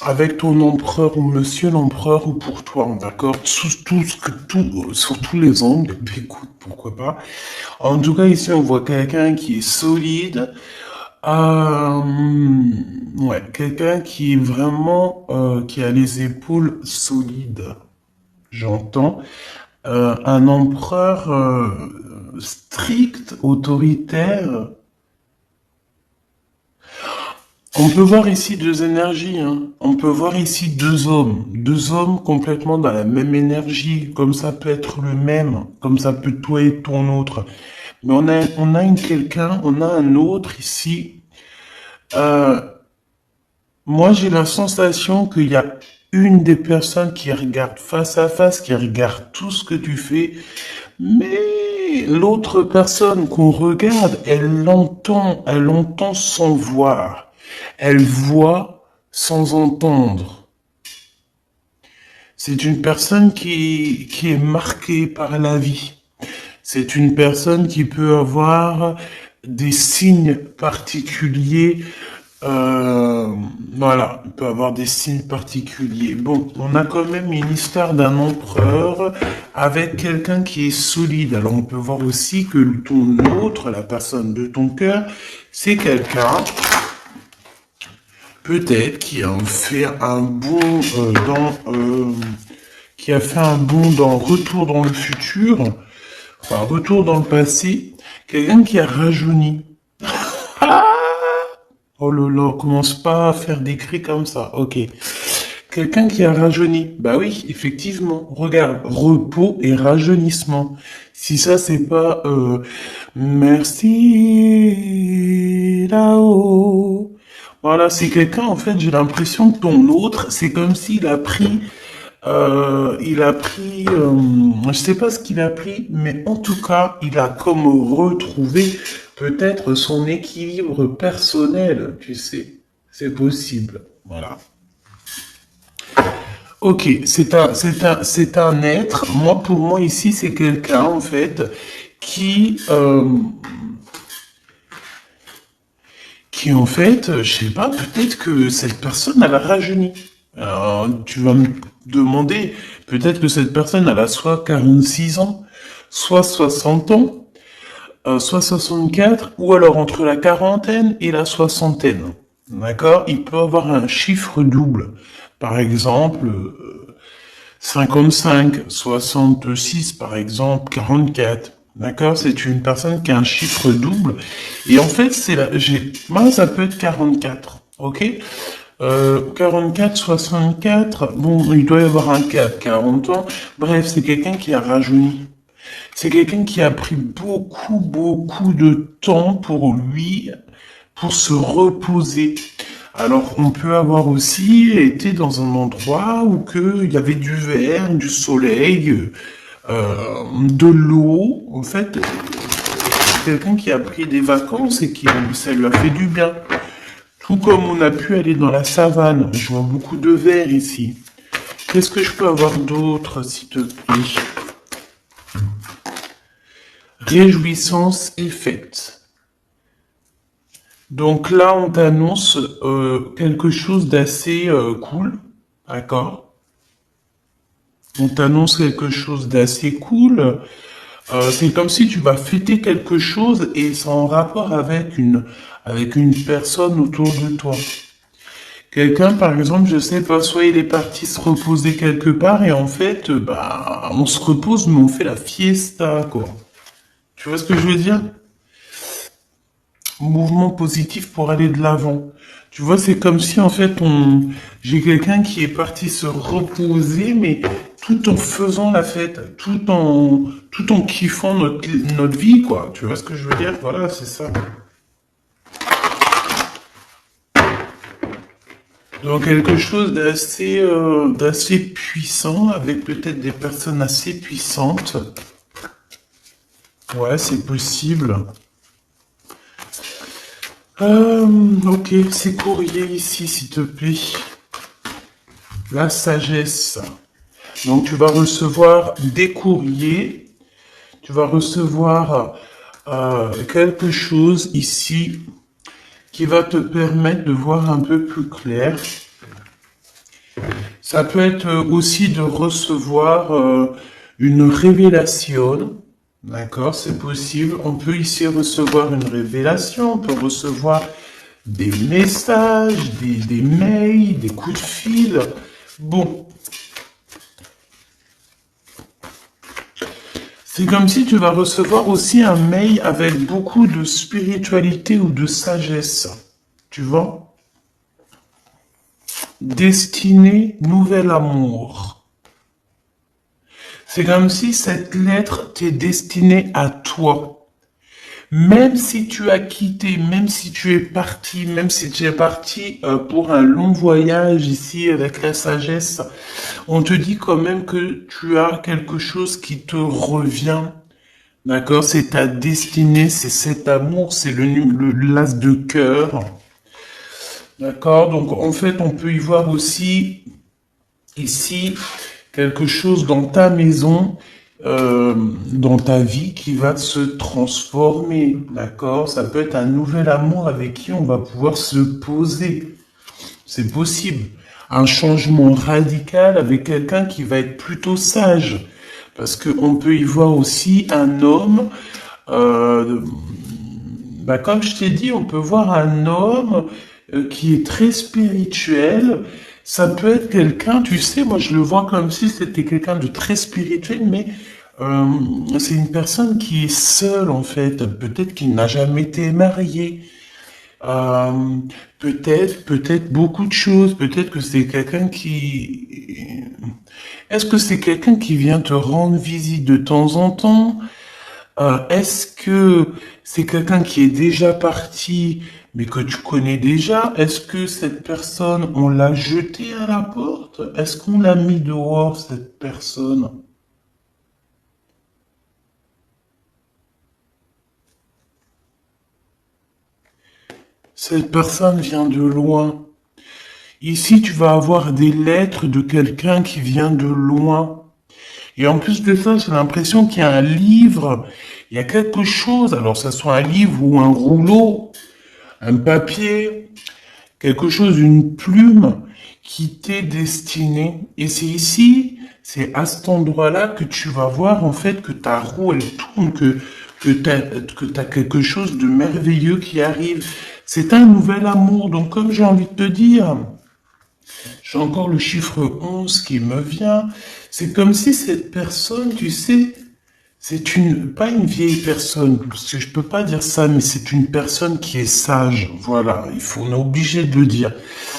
avec ton empereur ou monsieur l'empereur ou pour toi, d'accord? Sur tous les angles, écoute, pourquoi pas. En tout cas, ici, on voit quelqu'un qui est solide. Ouais, quelqu'un qui est vraiment, qui a les épaules solides, j'entends. Un empereur strict, autoritaire. On peut voir ici deux énergies, hein. On peut voir ici deux hommes complètement dans la même énergie, comme ça peut être le même, comme ça peut toi et ton autre. Mais on a quelqu'un, on a un autre ici. Euh, Moi, j'ai la sensation qu'il y a une des personnes qui regarde face à face, qui regarde tout ce que tu fais, mais l'autre personne qu'on regarde, elle entend sans voir, elle voit sans entendre. C'est une personne qui est marquée par la vie. C'est une personne qui peut avoir des signes particuliers. Voilà, il peut avoir des signes particuliers. Bon, on a quand même une histoire d'un empereur avec quelqu'un qui est solide. Alors on peut voir aussi que ton autre, la personne de ton cœur, c'est quelqu'un peut-être qui a fait un bond qui a fait un bond dans Retour dans le futur, enfin Retour dans le passé, quelqu'un qui a rajeuni. Oh là là, commence pas à faire des cris comme ça. Ok. Quelqu'un qui a rajeuni. Bah oui, effectivement. Regarde, repos et rajeunissement. Si ça c'est pas merci là-haut. Voilà, c'est quelqu'un en fait. J'ai l'impression que ton autre, c'est comme s'il a pris, je sais pas ce qu'il a pris, mais en tout cas, il a comme retrouvé peut-être son équilibre personnel. Tu sais, c'est possible. Voilà. Ok, c'est un être. Moi, pour moi ici, c'est quelqu'un en fait qui, euh, qui en fait, je sais pas, peut-être que cette personne elle a rajeuni. Alors, tu vas me demander, peut-être que cette personne elle a soit 46 ans, soit 60 ans, soit 64, ou alors entre la quarantaine et la soixantaine. D'accord? Il peut avoir un chiffre double. Par exemple, 55, 66 par exemple, 44. D'accord? C'est une personne qui a un chiffre double. Et en fait, moi, ça peut être 44. Ok? 44, 64. Bon, il doit y avoir un cas, 40 ans. Bref, c'est quelqu'un qui a rajeuni. C'est quelqu'un qui a pris beaucoup de temps pour lui, pour se reposer. Alors, on peut avoir aussi été dans un endroit où il y avait du vert, du soleil, de l'eau. En fait, quelqu'un qui a pris des vacances et ça lui a fait du bien. Tout comme on a pu aller dans la savane. Je vois beaucoup de vert ici. Qu'est-ce que je peux avoir d'autre, s'il te plaît? Réjouissance est faite. Donc là, on t'annonce quelque chose d'assez cool, d'accord? On t'annonce quelque chose d'assez cool. C'est comme si tu vas fêter quelque chose et c'est en rapport avec une personne autour de toi. Quelqu'un, par exemple, je sais pas, soit il est parti se reposer quelque part et en fait, bah, on se repose mais on fait la fiesta, quoi. Tu vois ce que je veux dire? Mouvement positif pour aller de l'avant. Tu vois, c'est comme si en fait j'ai quelqu'un qui est parti se reposer, mais tout en faisant la fête, tout en kiffant notre vie, quoi. Tu vois ce que je veux dire? Voilà, c'est ça. Donc quelque chose d'assez puissant, avec peut-être des personnes assez puissantes. Ouais, c'est possible. Ok, c'est courrier ici, s'il te plaît. La sagesse. Donc tu vas recevoir des courriers, tu vas recevoir quelque chose ici qui va te permettre de voir un peu plus clair. Ça peut être aussi de recevoir une révélation. D'accord, c'est possible. On peut ici recevoir une révélation, on peut recevoir des messages, des mails, des coups de fil. Bon, c'est comme si tu vas recevoir aussi un mail avec beaucoup de spiritualité ou de sagesse. Tu vois? Destiné, nouvel amour. C'est comme si cette lettre t'est destinée à toi. Même si tu as quitté, même si tu es parti, même si tu es parti pour un long voyage ici avec la sagesse, on te dit quand même que tu as quelque chose qui te revient. D'accord? C'est ta destinée, c'est cet amour, c'est le l'as de cœur. D'accord? Donc en fait, on peut y voir aussi ici quelque chose dans ta maison, dans ta vie qui va se transformer. D'accord? Ça peut être un nouvel amour avec qui on va pouvoir se poser. C'est possible. Un changement radical avec quelqu'un qui va être plutôt sage. Parce qu'on peut y voir aussi un homme, euh, bah comme je t'ai dit, on peut voir un homme qui est très spirituel. Ça peut être quelqu'un, tu sais, moi je le vois comme si c'était quelqu'un de très spirituel, mais euh, c'est une personne qui est seule en fait. Peut-être qu'il n'a jamais été marié. Euh, peut-être beaucoup de choses. Peut-être que c'est quelqu'un qui... Est-ce que c'est quelqu'un qui vient te rendre visite de temps en temps? Est-ce que c'est quelqu'un qui est déjà parti, mais que tu connais déjà? Est-ce que cette personne, on l'a jeté à la porte? Est-ce qu'on l'a mis dehors, cette personne? Cette personne vient de loin. Ici, tu vas avoir des lettres de quelqu'un qui vient de loin. Et en plus de ça, j'ai l'impression qu'il y a un livre, il y a quelque chose, alors ça soit un livre ou un rouleau, un papier, quelque chose, une plume qui t'est destinée. Et c'est ici, c'est à cet endroit-là que tu vas voir en fait que ta roue, elle tourne, que t'as quelque chose de merveilleux qui arrive. C'est un nouvel amour. Donc comme j'ai envie de te dire, j'ai encore le chiffre 11 qui me vient. C'est comme si cette personne, tu sais, c'est pas une vieille personne, parce que je peux pas dire ça, mais c'est une personne qui est sage. Voilà, on est obligé de le dire.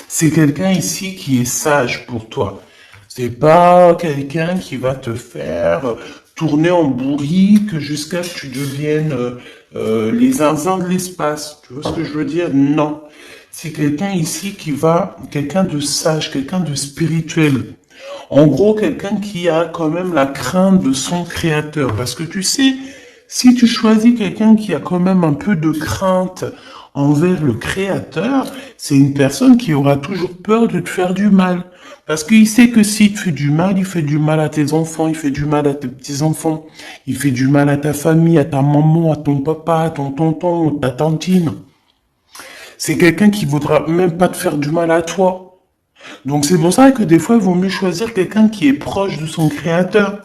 C'est quelqu'un ici qui est sage pour toi. C'est pas quelqu'un qui va te faire tourner en bourrique jusqu'à ce que tu deviennes les zinzins de l'espace. Tu vois ce que je veux dire? Non. C'est quelqu'un ici quelqu'un de sage, quelqu'un de spirituel. En gros, quelqu'un qui a quand même la crainte de son créateur. Parce que tu sais, si tu choisis quelqu'un qui a quand même un peu de crainte envers le créateur, c'est une personne qui aura toujours peur de te faire du mal. Parce qu'il sait que s'il te fait du mal, il fait du mal à tes enfants, il fait du mal à tes petits-enfants, il fait du mal à ta famille, à ta maman, à ton papa, à ton tonton, à ta tantine. C'est quelqu'un qui voudra même pas te faire du mal à toi. Donc c'est pour ça que des fois, il vaut mieux choisir quelqu'un qui est proche de son créateur.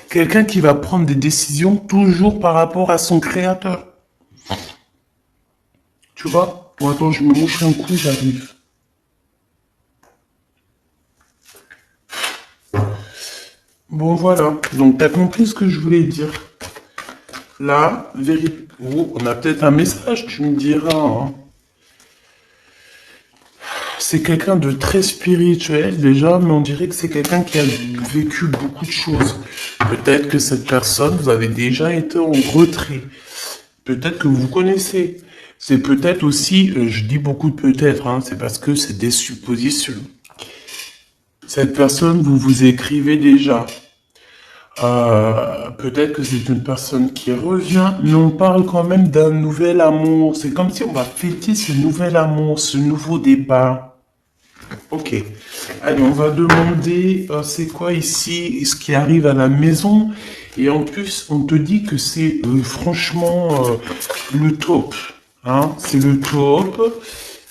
Quelqu'un qui va prendre des décisions toujours par rapport à son créateur. Tu vois? Bon, attends, je me mouche un coup, j'arrive. Bon, voilà. Donc, t'as compris ce que je voulais dire. Là, oh, on a peut-être un message, tu me diras, hein. C'est quelqu'un de très spirituel déjà, mais on dirait que c'est quelqu'un qui a vécu beaucoup de choses. Peut-être que cette personne, vous avez déjà été en retrait. Peut-être que vous vous connaissez. C'est peut-être aussi, je dis beaucoup de peut-être, hein, c'est parce que c'est des suppositions. Cette personne, vous vous écrivez déjà. Peut-être que c'est une personne qui revient, mais on parle quand même d'un nouvel amour. C'est comme si on va fêter ce nouvel amour, ce nouveau départ. Ok. Allez, on va demander, c'est quoi ici, ce qui arrive à la maison. Et en plus, on te dit que c'est franchement le top. Hein, c'est le top.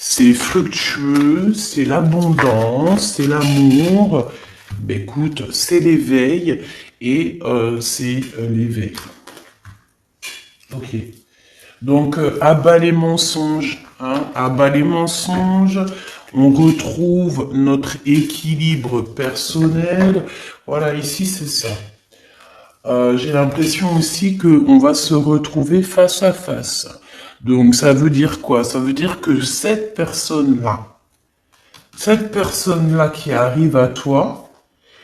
c'est fructueux, c'est l'abondance, c'est l'amour. Ben écoute, c'est l'éveil et c'est l'éveil. Ok. Donc, abat les mensonges, hein, abat les mensonges, on retrouve notre équilibre personnel. Voilà, ici, c'est ça. J'ai l'impression aussi qu'on va se retrouver face à face. Donc, ça veut dire quoi? Ça veut dire que cette personne-là qui arrive à toi,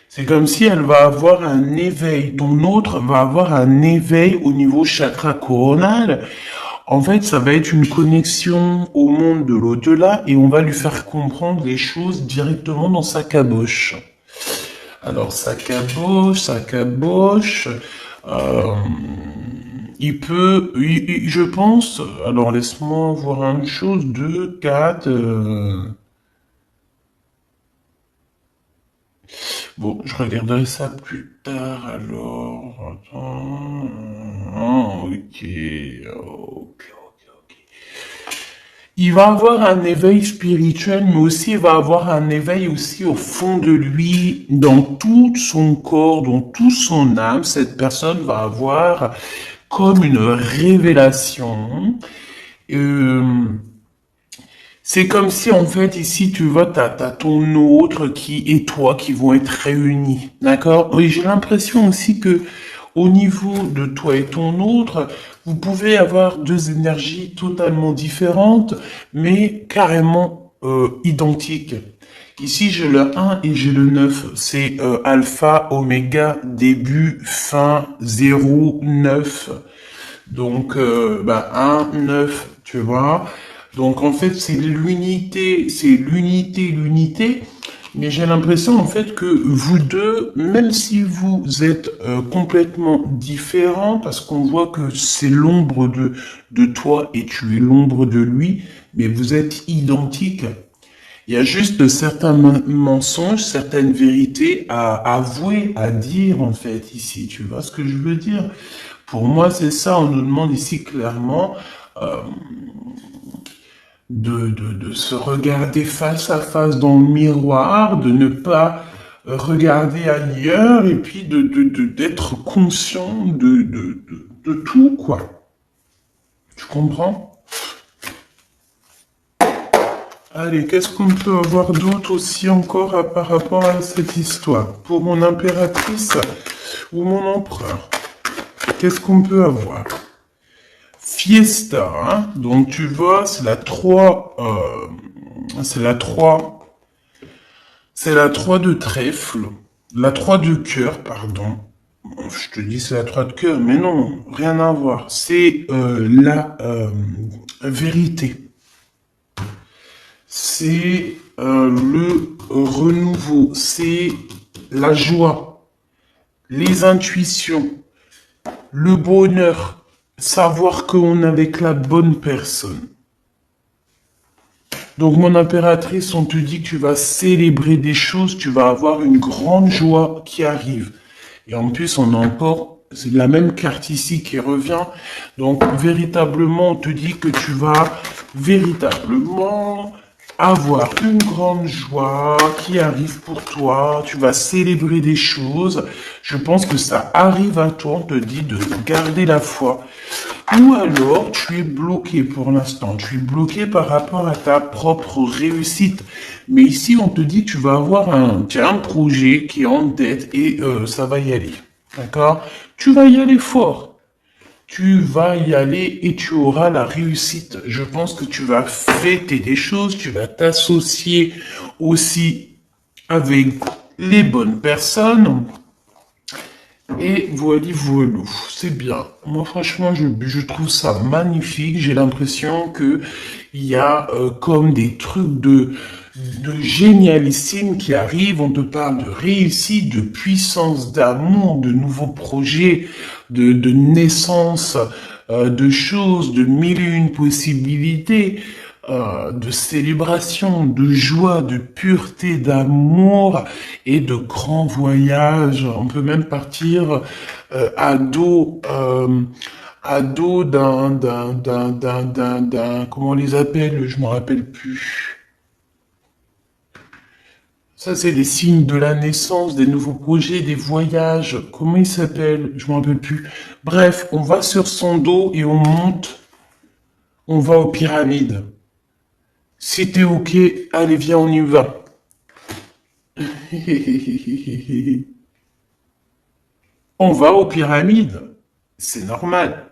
c'est comme si elle va avoir un éveil. Ton autre va avoir un éveil au niveau chakra coronal. En fait, ça va être une connexion au monde de l'au-delà et on va lui faire comprendre les choses directement dans sa caboche. Alors, sa caboche, euh, je pense, alors laisse-moi voir une chose, 2, 4, bon, je regarderai ça plus tard, alors, attends, ok, ok, ok. Il va avoir un éveil spirituel, mais aussi il va avoir un éveil aussi au fond de lui, dans tout son corps, dans toute son âme. Cette personne va avoir comme une révélation. Euh, c'est comme si en fait ici tu vois t'as ton autre qui et toi qui vont être réunis, d'accord? Oui, j'ai l'impression aussi que au niveau de toi et ton autre, vous pouvez avoir deux énergies totalement différentes, mais carrément identiques. Ici, j'ai le 1 et j'ai le 9. C'est alpha, oméga, début, fin, 0, 9. Donc, 1, 9, tu vois. Donc, en fait, l'unité. Mais j'ai l'impression, en fait, que vous deux, même si vous êtes complètement différents, parce qu'on voit que c'est l'ombre de toi et tu es l'ombre de lui, mais vous êtes identiques. Il y a juste certains mensonges, certaines vérités à avouer, à dire en fait ici. Tu vois ce que je veux dire? Pour moi, c'est ça. On nous demande ici clairement euh, de se regarder face à face dans le miroir, de ne pas regarder ailleurs et puis d'être conscient de tout, quoi. Tu comprends? Allez, qu'est-ce qu'on peut avoir d'autre aussi encore par rapport à cette histoire? Pour mon impératrice ou mon empereur, qu'est-ce qu'on peut avoir? Fiesta, hein? Donc tu vois, c'est la 3 de trèfle, la 3 de cœur, pardon. Je te dis c'est la 3 de cœur, mais non, rien à voir. C'est la vérité. C'est le renouveau, c'est la joie, les intuitions, le bonheur, savoir qu'on est avec la bonne personne. Donc mon impératrice, on te dit que tu vas célébrer des choses, tu vas avoir une grande joie qui arrive. Et en plus, on a encore, c'est la même carte ici qui revient. Donc véritablement, on te dit que tu vas véritablement avoir une grande joie qui arrive pour toi. Tu vas célébrer des choses. Je pense que ça arrive à toi. On te dit de garder la foi. Ou alors, tu es bloqué pour l'instant. Tu es bloqué par rapport à ta propre réussite. Mais ici, on te dit que tu vas avoir un projet qui est en tête et ça va y aller. D'accord? Tu vas y aller fort. Tu vas y aller et tu auras la réussite. Je pense que tu vas fêter des choses, tu vas t'associer aussi avec les bonnes personnes. Et voilà, c'est bien. Moi, franchement, je trouve ça magnifique. J'ai l'impression que il y a comme des trucs de génialissime qui arrivent. On te parle de réussite, de puissance, d'amour, de nouveaux projets, de naissance, de choses, de mille et une possibilités, de célébration, de joie, de pureté, d'amour et de grands voyages. On peut même partir à dos ado comment on les appelle, je me rappelle plus. Ça, c'est les signes de la naissance, des nouveaux projets, des voyages. Comment il s'appelle? Je me rappelle plus. Bref, on va sur son dos et on monte. On va aux pyramides. Si t'es ok, allez, viens, on y va. On va aux pyramides. C'est normal.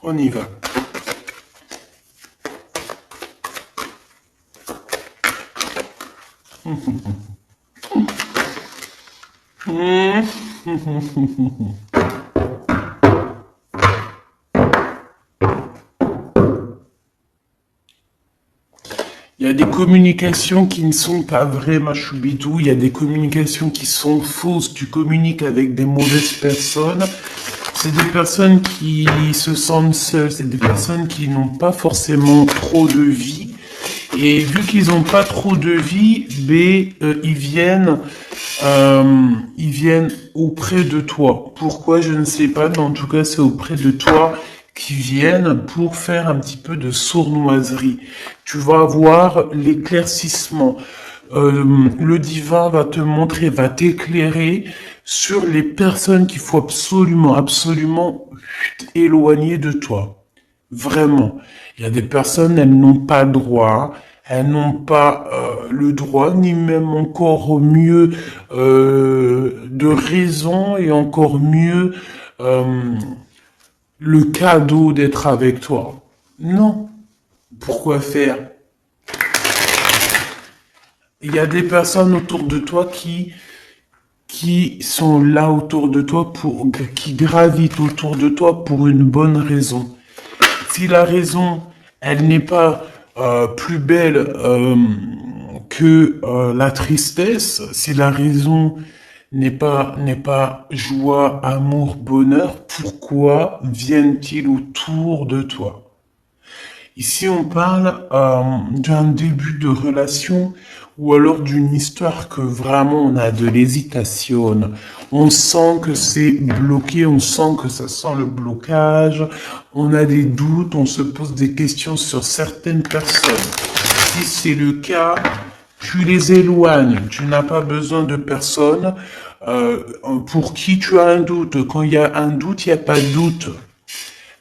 On y va. Il y a des communications qui ne sont pas vraies, ma choubitou. Il y a des communications qui sont fausses. Tu communiques avec des mauvaises personnes. C'est des personnes qui se sentent seules. C'est des personnes qui n'ont pas forcément trop de vie. Et vu qu'ils n'ont pas trop de vie, ils viennent auprès de toi. Pourquoi, je ne sais pas, mais en tout cas, c'est auprès de toi qui viennent pour faire un petit peu de sournoiserie. Tu vas avoir l'éclaircissement. Le divin va te montrer, va t'éclairer sur les personnes qu'il faut absolument, absolument éloigner de toi. Vraiment. Il y a des personnes, elles n'ont pas droit, elles n'ont pas le droit, ni même encore mieux de raison, et encore mieux le cadeau d'être avec toi. Non. Pourquoi faire? Il y a des personnes autour de toi qui sont là autour de toi qui gravitent autour de toi pour une bonne raison. Si la raison, elle n'est pas plus belle que la tristesse, si la raison n'est pas joie, amour, bonheur, pourquoi viennent-ils autour de toi? Ici, on parle d'un début de relation ou alors d'une histoire que vraiment on a de l'hésitation. On sent que c'est bloqué, on sent que ça sent le blocage, on a des doutes, on se pose des questions sur certaines personnes. Si c'est le cas, tu les éloignes, tu n'as pas besoin de personnes pour qui tu as un doute. Quand il y a un doute, il n'y a pas de doute.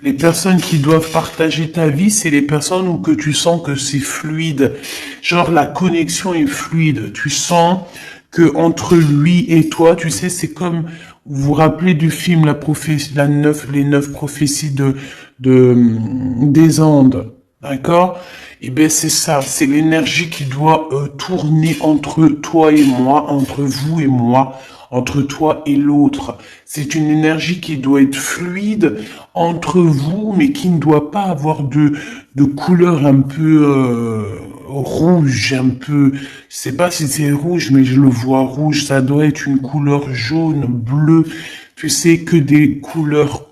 Les personnes qui doivent partager ta vie, c'est les personnes où que tu sens que c'est fluide. Genre, la connexion est fluide. Tu sens que entre lui et toi, tu sais, c'est comme, vous vous rappelez du film, les 9 prophéties des Andes. D'accord? Eh ben, c'est ça. C'est l'énergie qui doit tourner entre toi et moi, entre vous et moi, entre toi et l'autre. C'est une énergie qui doit être fluide entre vous, mais qui ne doit pas avoir de couleur un peu rouge, un peu, je sais pas si c'est rouge, mais je le vois rouge. Ça doit être une couleur jaune, bleue. Tu sais, que des couleurs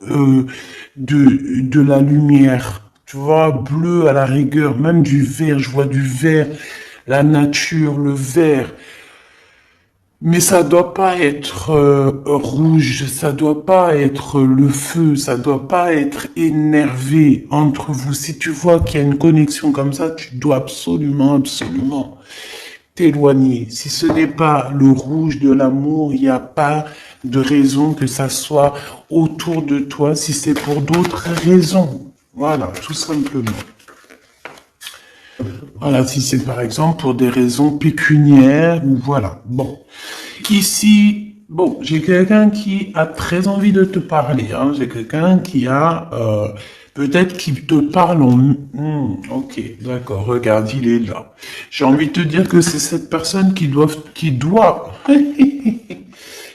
de la lumière. Tu vois, bleu à la rigueur, même du vert. Je vois du vert, la nature, le vert. Mais ça doit pas être rouge, ça doit pas être le feu, ça doit pas être énervé entre vous. Si tu vois qu'il y a une connexion comme ça, tu dois absolument, absolument t'éloigner. Si ce n'est pas le rouge de l'amour, il n'y a pas de raison que ça soit autour de toi si c'est pour d'autres raisons. Voilà, tout simplement. Voilà, si c'est par exemple pour des raisons pécuniaires, ou voilà. Bon. Ici, bon, j'ai quelqu'un qui a très envie de te parler. Hein. J'ai quelqu'un qui a, peut-être qui te parle en... ok, d'accord, regarde, il est là. J'ai envie de te dire que c'est cette personne qui doit...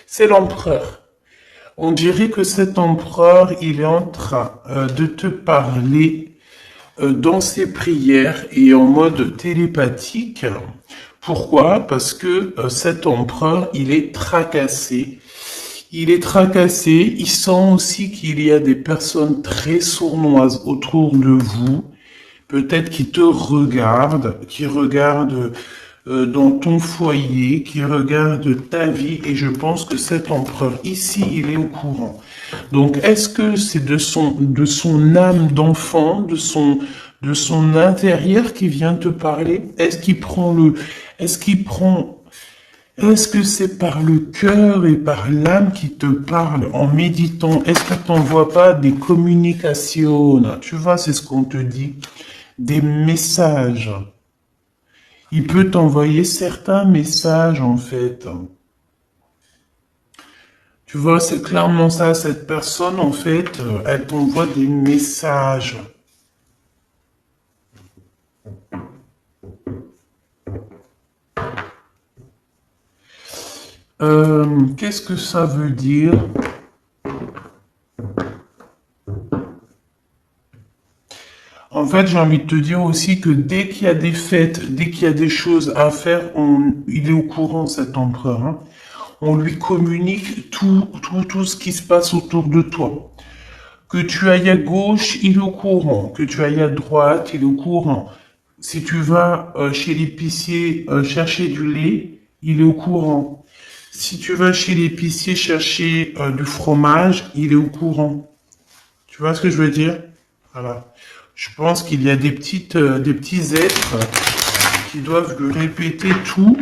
c'est l'empereur. On dirait que cet empereur, il est en train de te parler dans ses prières et en mode télépathique. Pourquoi? Parce que cet empereur, il est tracassé. Il est tracassé. Il sent aussi qu'il y a des personnes très sournoises autour de vous. peut-être qui te regarde, qui regarde dans ton foyer, qui regarde ta vie, et je pense que cet empereur ici, il est au courant. Donc, est-ce que c'est de son âme d'enfant, de son intérieur qui vient te parler? Est-ce que c'est par le cœur et par l'âme qui te parle en méditant? Est-ce que tu n'envoies pas des communications? Tu vois, c'est ce qu'on te dit. Des messages. Il peut t'envoyer certains messages, en fait. Tu vois, c'est clairement ça. Cette personne, en fait, elle t'envoie des messages. Qu'est-ce que ça veut dire? En fait, j'ai envie de te dire aussi que dès qu'il y a des fêtes, dès qu'il y a des choses à faire, il est au courant, cet empereur. Hein. On lui communique tout ce qui se passe autour de toi. Que tu ailles à gauche, il est au courant. Que tu ailles à droite, il est au courant. Si tu vas chez l'épicier chercher du lait, il est au courant. Si tu vas chez l'épicier chercher du fromage, il est au courant. Tu vois ce que je veux dire? Voilà. Je pense qu'il y a des petits êtres qui doivent lui répéter tout.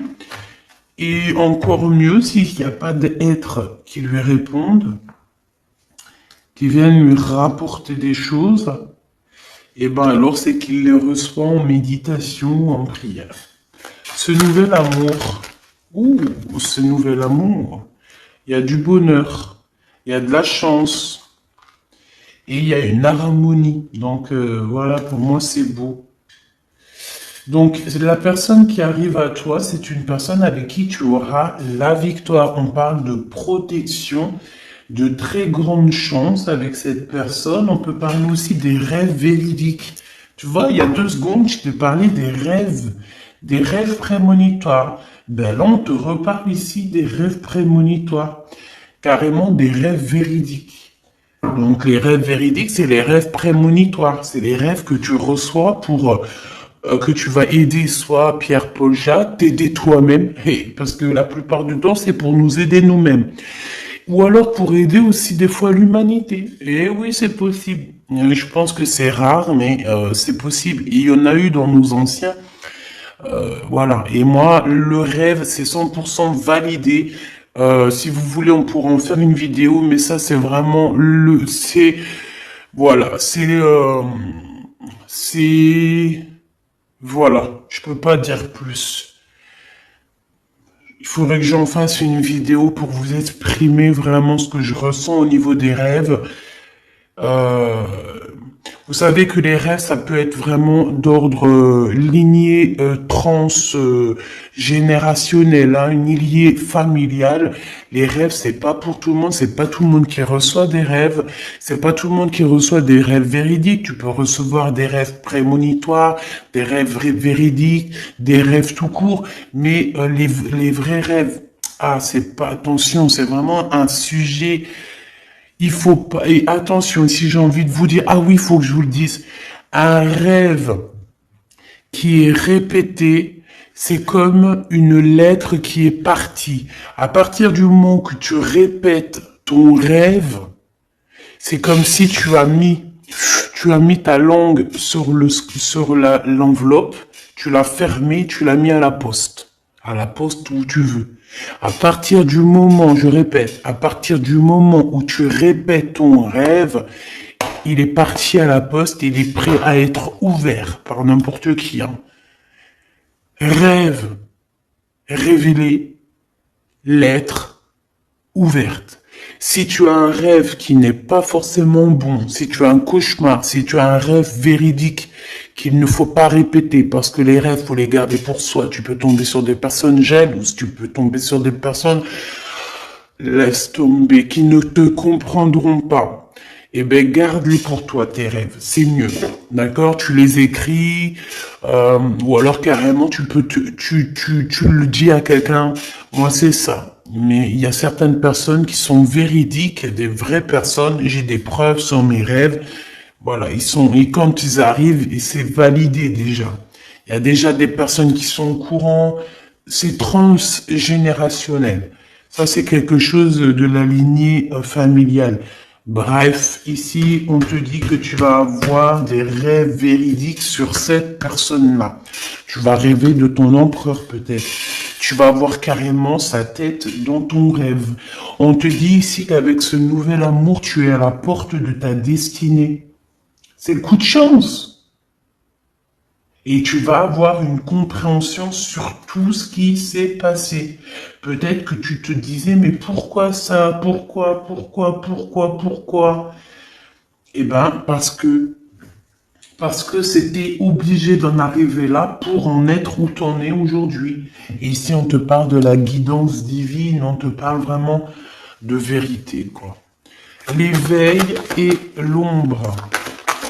Et encore mieux, s'il n'y a pas d'êtres qui lui répondent, qui viennent lui rapporter des choses, et ben alors c'est qu'il les reçoit en méditation, en prière. Ce nouvel amour, ce nouvel amour, il y a du bonheur, il y a de la chance, et il y a une harmonie. Donc voilà, pour moi c'est beau. Donc la personne qui arrive à toi, c'est une personne avec qui tu auras la victoire. On parle de protection, de très grande chance avec cette personne. On peut parler aussi des rêves véridiques. Tu vois, il y a 2 secondes, je t'ai parlé des rêves prémonitoires. Ben là, on te reparle ici des rêves prémonitoires, carrément des rêves véridiques. Donc les rêves véridiques, c'est les rêves prémonitoires, c'est les rêves que tu reçois pour que tu vas aider soit Pierre-Paul Jacques, t'aider toi-même, parce que la plupart du temps, c'est pour nous aider nous-mêmes. Ou alors pour aider aussi des fois l'humanité. Et oui, c'est possible. Je pense que c'est rare, mais c'est possible. Il y en a eu dans nos anciens. Voilà. Et moi, le rêve, c'est 100% validé. Si vous voulez, on pourra en faire une vidéo, mais ça, c'est vraiment voilà, voilà, je peux pas dire plus. Il faudrait que j'en fasse une vidéo pour vous exprimer vraiment ce que je ressens au niveau des rêves. Euh, Vous savez que les rêves, ça peut être vraiment d'ordre lignée transgénérationnel, hein, une lignée familiale. Les rêves, c'est pas pour tout le monde, c'est pas tout le monde qui reçoit des rêves, c'est pas tout le monde qui reçoit des rêves véridiques. Tu peux recevoir des rêves prémonitoires, des rêves véridiques, des rêves tout court, mais les vrais rêves, c'est pas, attention, c'est vraiment un sujet. Il faut pas, et attention, si j'ai envie de vous dire, oui, il faut que je vous le dise, un rêve qui est répété, c'est comme une lettre qui est partie. À partir du moment que tu répètes ton rêve, c'est comme si tu as mis ta langue sur l'enveloppe, tu l'as fermée, tu l'as mis à la poste où tu veux. À partir du moment, je répète, à partir du moment où tu répètes ton rêve, il est parti à la poste, il est prêt à être ouvert par n'importe qui. Hein. Rêve, révélé, lettre, ouverte. Si tu as un rêve qui n'est pas forcément bon, si tu as un cauchemar, si tu as un rêve véridique qu'il ne faut pas répéter parce que les rêves, faut les garder pour soi. Tu peux tomber sur des personnes jalouses, tu peux tomber sur des personnes, laisse tomber, qui ne te comprendront pas. Eh ben, garde-les pour toi, tes rêves. C'est mieux. D'accord? Tu les écris, ou alors carrément, tu le dis à quelqu'un. Moi, c'est ça. Mais il y a certaines personnes qui sont véridiques, des vraies personnes. J'ai des preuves sur mes rêves. Voilà, et quand ils arrivent, et c'est validé déjà. Il y a déjà des personnes qui sont au courant, c'est transgénérationnel. Ça, c'est quelque chose de la lignée familiale. Bref, ici, on te dit que tu vas avoir des rêves véridiques sur cette personne-là. Tu vas rêver de ton empereur peut-être. Tu vas avoir carrément sa tête dans ton rêve. On te dit ici qu'avec ce nouvel amour, tu es à la porte de ta destinée. C'est le coup de chance. Et tu vas avoir une compréhension sur tout ce qui s'est passé. Peut-être que tu te disais, mais pourquoi ça? Pourquoi? Eh ben, parce que c'était obligé d'en arriver là pour en être où t'en es aujourd'hui. Et ici, on te parle de la guidance divine, on te parle vraiment de vérité, quoi. L'éveil et l'ombre.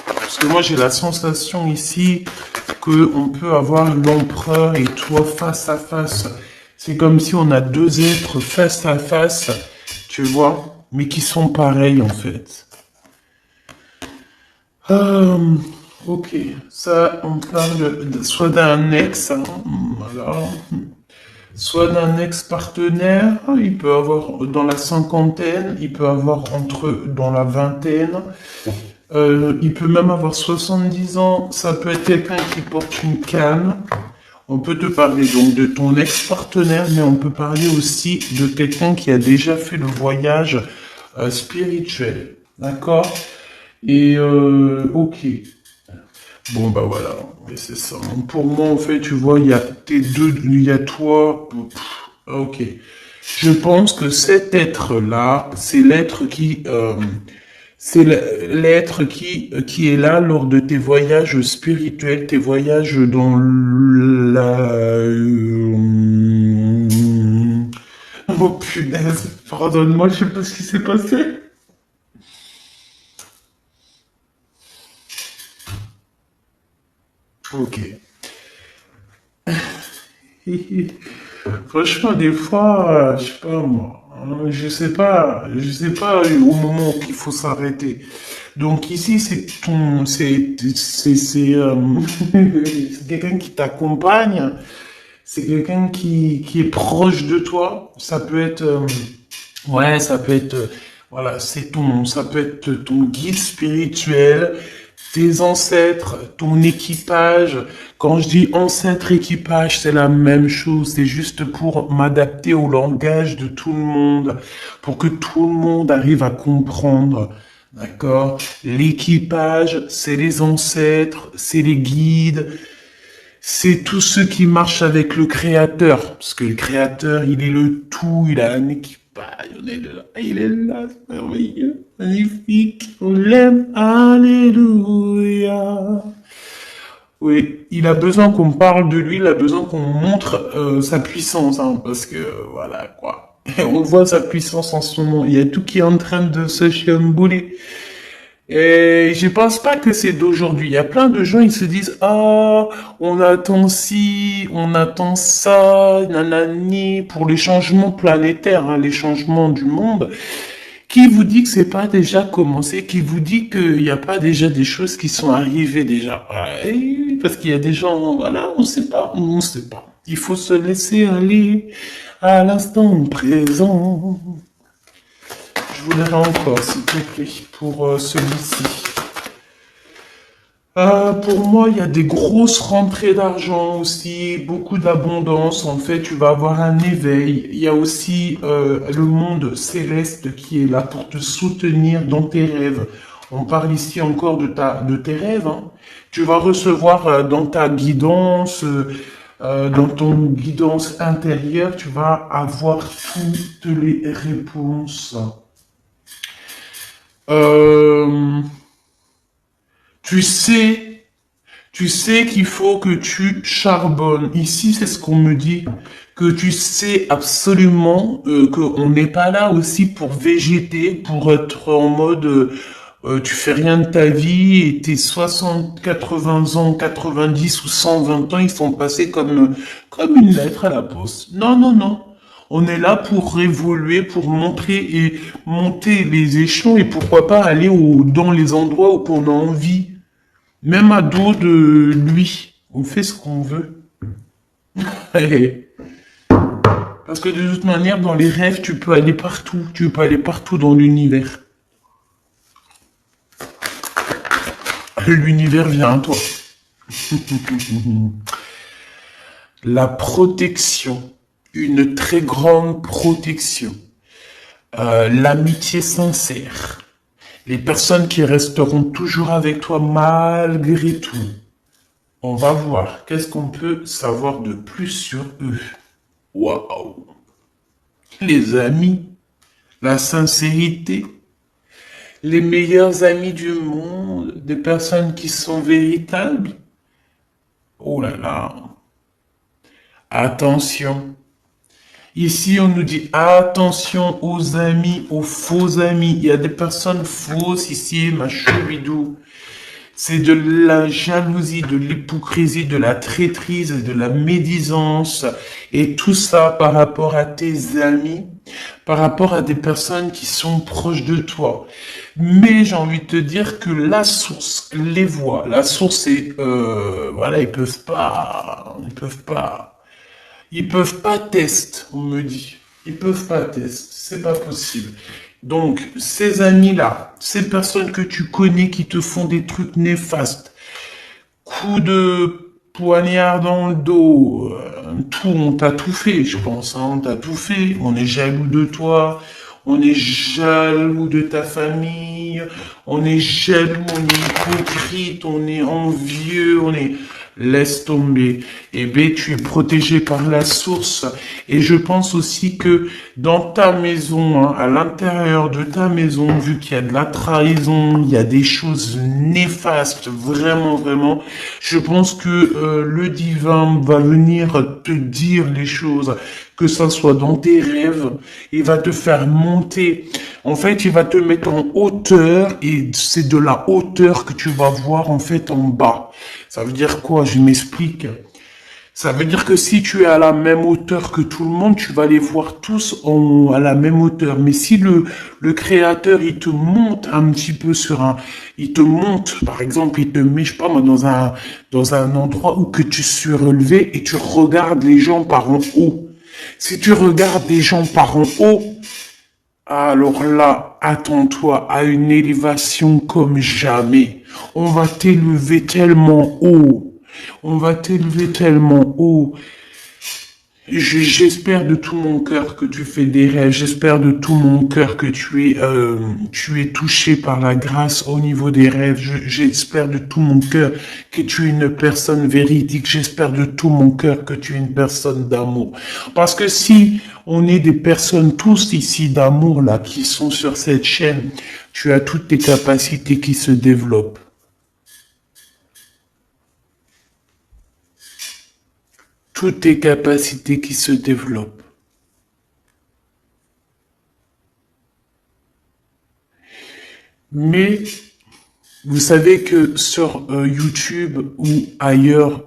Parce que moi, j'ai la sensation ici que on peut avoir l'empereur et toi face à face. C'est comme si on a deux êtres face à face, tu vois, mais qui sont pareils en fait. Ok, ça, on parle soit d'un ex, hein, voilà, soit d'un ex-partenaire, il peut avoir dans la cinquantaine, il peut avoir dans la vingtaine, il peut même avoir 70 ans, ça peut être quelqu'un qui porte une canne. On peut te parler donc de ton ex-partenaire, mais on peut parler aussi de quelqu'un qui a déjà fait le voyage spirituel. D'accord? Et ok. Bon bah voilà, et c'est ça. Pour moi en fait, tu vois, il y a tes deux, il y a toi. Ok. Je pense que cet être-là, c'est l'être qui est là lors de tes voyages spirituels, tes voyages dans la... Oh punaise, pardonne-moi, je sais pas ce qui s'est passé. Ok. Franchement, des fois, je sais pas moi, je sais pas au moment qu'il faut s'arrêter. Donc ici, c'est quelqu'un qui t'accompagne, c'est quelqu'un qui est proche de toi. Ça peut être, ouais, ça peut être, voilà, ça peut être ton guide spirituel, tes ancêtres, ton équipage. Quand je dis ancêtre, équipage, c'est la même chose. C'est juste pour m'adapter au langage de tout le monde, pour que tout le monde arrive à comprendre. D'accord? L'équipage, c'est les ancêtres, c'est les guides, c'est tous ceux qui marchent avec le créateur. Parce que le créateur, il est le tout, il a un équipage, il est là, c'est merveilleux, magnifique, on l'aime, alléluia. Oui, il a besoin qu'on parle de lui, il a besoin qu'on montre sa puissance, hein, parce que voilà quoi. On voit sa puissance en ce moment. Il y a tout qui est en train de se chambouler. Et je pense pas que c'est d'aujourd'hui. Il y a plein de gens, ils se disent, ah, on attend ci, on attend ça, nanani, pour les changements planétaires, hein, les changements du monde. Qui vous dit que c'est pas déjà commencé? Qui vous dit qu'il n'y a pas déjà des choses qui sont arrivées déjà? Ouais, parce qu'il y a des gens, voilà, on sait pas. Il faut se laisser aller à l'instant présent. Je voudrais encore, s'il te plaît, pour celui-ci. Pour moi, il y a des grosses rentrées d'argent aussi, beaucoup d'abondance. En fait, tu vas avoir un éveil. Il y a aussi le monde céleste qui est là pour te soutenir dans tes rêves. On parle ici encore de tes rêves, hein. Tu vas recevoir dans ta guidance, dans ton guidance intérieure, tu vas avoir toutes les réponses. Euh, tu sais, tu sais qu'il faut que tu charbonnes. Ici, c'est ce qu'on me dit, que tu sais absolument qu'on n'est pas là aussi pour végéter, pour être en mode tu fais rien de ta vie et tes 60, 80 ans, 90 ou 120 ans, ils sont passés comme une lettre à la poste. Non, non, non. On est là pour évoluer, pour montrer et monter les échelons et pourquoi pas aller dans les endroits où on a envie. Même à dos de lui. On fait ce qu'on veut. Parce que de toute manière, dans les rêves, tu peux aller partout. Tu peux aller partout dans l'univers. L'univers vient à toi. La protection. Une très grande protection. L'amitié sincère. Les personnes qui resteront toujours avec toi malgré tout. On va voir. Qu'est-ce qu'on peut savoir de plus sur eux? Waouh! Les amis, la sincérité, les meilleurs amis du monde, des personnes qui sont véritables. Oh là là! Attention! Ici, on nous dit attention aux amis, aux faux amis. Il y a des personnes fausses ici, ma choubidou. C'est de la jalousie, de l'hypocrisie, de la traîtrise, de la médisance. Et tout ça par rapport à tes amis, par rapport à des personnes qui sont proches de toi. Mais j'ai envie de te dire que la source les voit. La source est, voilà, ils peuvent pas tester, on me dit. Ils peuvent pas tester, c'est pas possible. Donc, ces amis-là, ces personnes que tu connais qui te font des trucs néfastes, coups de poignard dans le dos, tout, on t'a tout fait, je pense, hein, on t'a tout fait. On est jaloux de toi, on est jaloux de ta famille, on est jaloux, on est hypocrite, on est envieux, on est... Laisse tomber. Eh bien, tu es protégé par la source. Et je pense aussi que dans ta maison, hein, à l'intérieur de ta maison, vu qu'il y a de la trahison, il y a des choses néfastes, vraiment, vraiment, je pense que le divin va venir te dire les choses, que ça soit dans tes rêves, il va te faire monter. En fait, il va te mettre en hauteur et c'est de la hauteur que tu vas voir en fait en bas. Ça veut dire quoi? Je m'explique. Ça veut dire que si tu es à la même hauteur que tout le monde, tu vas les voir tous à la même hauteur. Mais si le créateur, il te monte un petit peu il te monte, par exemple, il te met, je sais pas moi, dans un endroit où que tu suis relevé et tu regardes les gens par en haut. Si tu regardes les gens par en haut, alors là, attends-toi à une élévation comme jamais. On va t'élever tellement haut. On va t'élever tellement haut. J'espère de tout mon cœur que tu fais des rêves. J'espère de tout mon cœur que tu es touché par la grâce au niveau des rêves. J'espère de tout mon cœur que tu es une personne véridique. J'espère de tout mon cœur que tu es une personne d'amour. Parce que si on est des personnes tous ici d'amour là qui sont sur cette chaîne, tu as toutes tes capacités qui se développent. Toutes tes capacités qui se développent. Mais vous savez que sur YouTube ou ailleurs,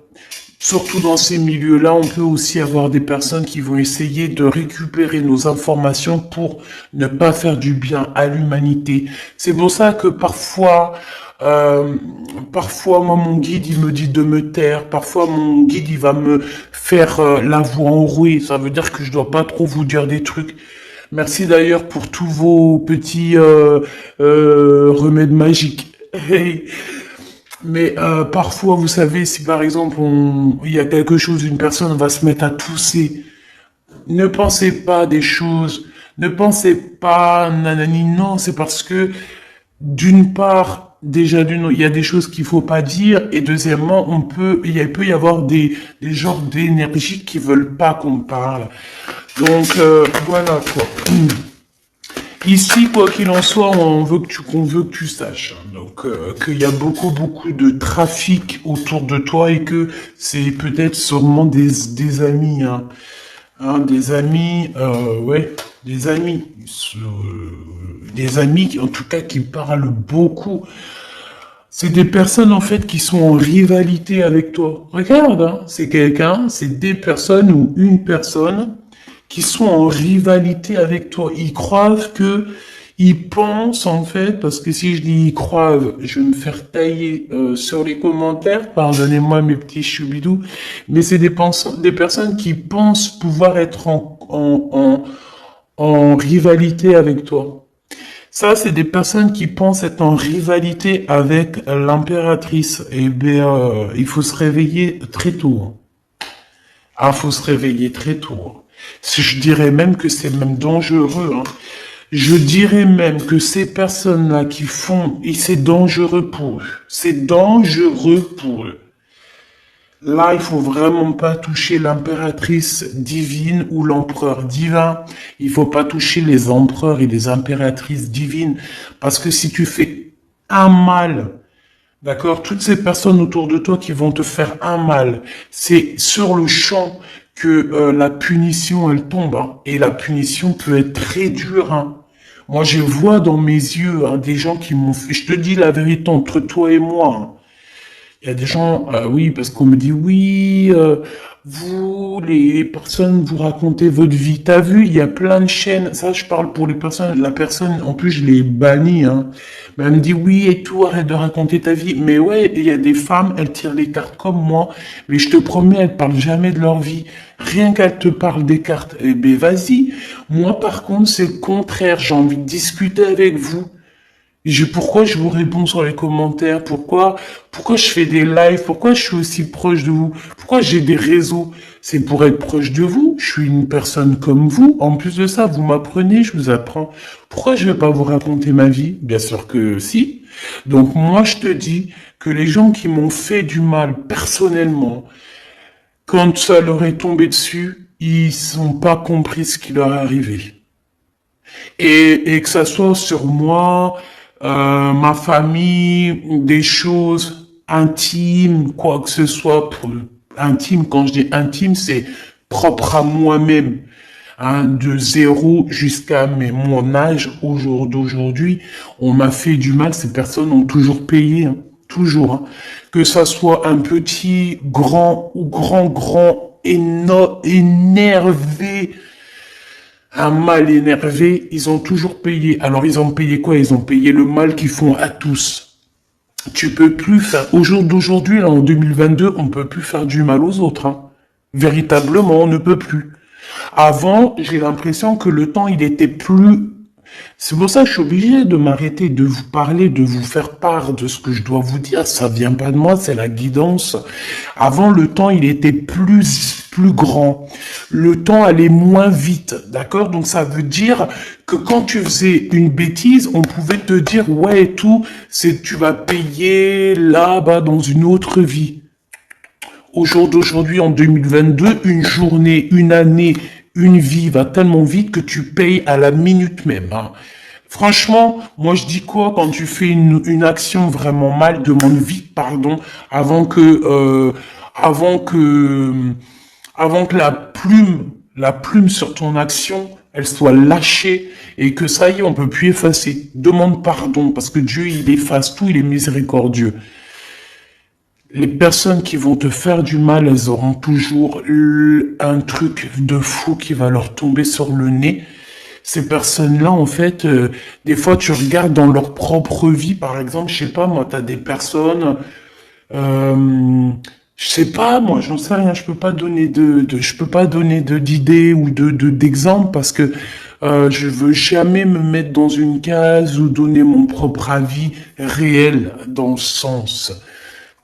surtout dans ces milieux-là, on peut aussi avoir des personnes qui vont essayer de récupérer nos informations pour ne pas faire du bien à l'humanité. C'est pour ça que parfois, moi, mon guide, il me dit de me taire. Parfois, mon guide, il va me faire la voix enrouée. Ça veut dire que je dois pas trop vous dire des trucs. Merci d'ailleurs pour tous vos petits remèdes magiques. Hey. Mais parfois, vous savez, si par exemple, il y a quelque chose, une personne va se mettre à tousser, ne pensez pas des choses, ne pensez pas nanani, non, c'est parce que d'une part, déjà il y a des choses qu'il faut pas dire, et deuxièmement, il peut y avoir des genres d'énergie qui veulent pas qu'on parle. Donc voilà quoi. Ici, quoi qu'il en soit, on veut qu'on veut que tu saches. Donc, qu'il y a beaucoup de trafic autour de toi et que c'est peut-être sûrement des amis, hein. Des amis, ouais, des amis, en tout cas, qui parlent beaucoup. C'est des personnes, en fait, qui sont en rivalité avec toi. Regarde, hein, c'est des personnes ou une personne qui sont en rivalité avec toi. Ils croient que, ils pensent en fait, parce que si je dis ils croient, je vais me faire tailler sur les commentaires, pardonnez-moi mes petits choubidous, mais c'est des personnes qui pensent pouvoir être en rivalité avec toi. Ça, c'est des personnes qui pensent être en rivalité avec l'impératrice. Eh bien, il faut se réveiller très tôt, hein. Ah, faut se réveiller très tôt, hein. Je dirais même que c'est même dangereux, hein. Je dirais même que ces personnes-là qui font, et c'est dangereux pour eux. C'est dangereux pour eux. Là, il faut vraiment pas toucher l'impératrice divine ou l'empereur divin. Il faut pas toucher les empereurs et les impératrices divines. Parce que si tu fais un mal, d'accord, toutes ces personnes autour de toi qui vont te faire un mal, c'est sur le champ que la punition, elle tombe, hein. Et la punition peut être très dure, hein. Moi, je vois dans mes yeux, hein, des gens qui m'ont fait... Je te dis la vérité entre toi et moi, hein. Il y a des gens, oui, parce qu'on me dit, oui, vous, les personnes, vous racontez votre vie. T'as vu, il y a plein de chaînes. Ça, je parle pour les personnes. La personne, en plus, je l'ai bannie, hein. Mais elle me dit, oui, et tout, arrête de raconter ta vie. Mais ouais, il y a des femmes, elles tirent les cartes comme moi. Mais je te promets, elles parlent jamais de leur vie. Rien qu'elles te parlent des cartes. Eh ben, vas-y. Moi, par contre, c'est le contraire. J'ai envie de discuter avec vous. Pourquoi je vous réponds sur les commentaires? Pourquoi je fais des lives? Pourquoi je suis aussi proche de vous? Pourquoi j'ai des réseaux? C'est pour être proche de vous. Je suis une personne comme vous. En plus de ça, vous m'apprenez, je vous apprends. Pourquoi je vais pas vous raconter ma vie? Bien sûr que si. Donc moi, je te dis que les gens qui m'ont fait du mal personnellement, quand ça leur est tombé dessus, ils n'ont pas compris ce qui leur est arrivé. Et que ça soit sur moi, ma famille, des choses intimes, quoi que ce soit, intime, quand je dis intime, c'est propre à moi-même, hein, de zéro jusqu'à mon âge d'aujourd'hui, on m'a fait du mal, ces personnes ont toujours payé, hein, toujours, hein. Que ça soit un petit, grand ou grand, énervé, un mal énervé, ils ont toujours payé. Alors ils ont payé quoi? Ils ont payé le mal qu'ils font à tous. Tu peux plus faire, au jour d'aujourd'hui, là, en 2022, on peut plus faire du mal aux autres, hein. Véritablement, on ne peut plus. Avant, j'ai l'impression que le temps, il était plus... C'est pour ça que je suis obligé de m'arrêter, de vous parler, de vous faire part de ce que je dois vous dire. Ça vient pas de moi, c'est la guidance. Avant, le temps, il était plus grand. Le temps allait moins vite, d'accord? Donc ça veut dire que quand tu faisais une bêtise, on pouvait te dire, ouais, et tout, tu vas payer là-bas dans une autre vie. Au jour d'aujourd'hui, en 2022, une journée, une année, une vie va tellement vite que tu payes à la minute même, hein. Franchement, moi je dis quoi quand tu fais une action vraiment mal, demande vite pardon avant que avant que la plume sur ton action, elle soit lâchée et que ça y est, on peut plus effacer. Demande pardon parce que Dieu il efface tout, il est miséricordieux. Les personnes qui vont te faire du mal, elles auront toujours un truc de fou qui va leur tomber sur le nez. Ces personnes-là, en fait, des fois, tu regardes dans leur propre vie, par exemple, je sais pas, moi, t'as des personnes, je sais pas, moi, j'en sais rien, je peux pas donner je peux pas donner d'idées ou d'exemples parce que je veux jamais me mettre dans une case ou donner mon propre avis réel dans le sens.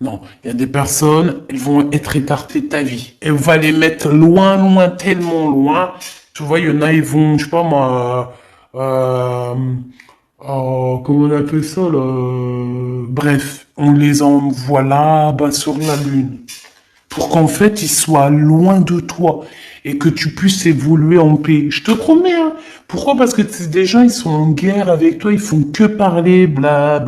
Non, il y a des personnes, elles vont être écartées de ta vie. Elle va les mettre loin, tellement loin. Tu vois, il y en a, ils vont, je sais pas moi, comment on appelle ça, là, bref, on les envoie là-bas sur la lune. Pour qu'en fait, ils soient loin de toi et que tu puisses évoluer en paix. Je te promets, hein. Pourquoi? Parce que des gens, ils sont en guerre avec toi, ils font que parler, bla.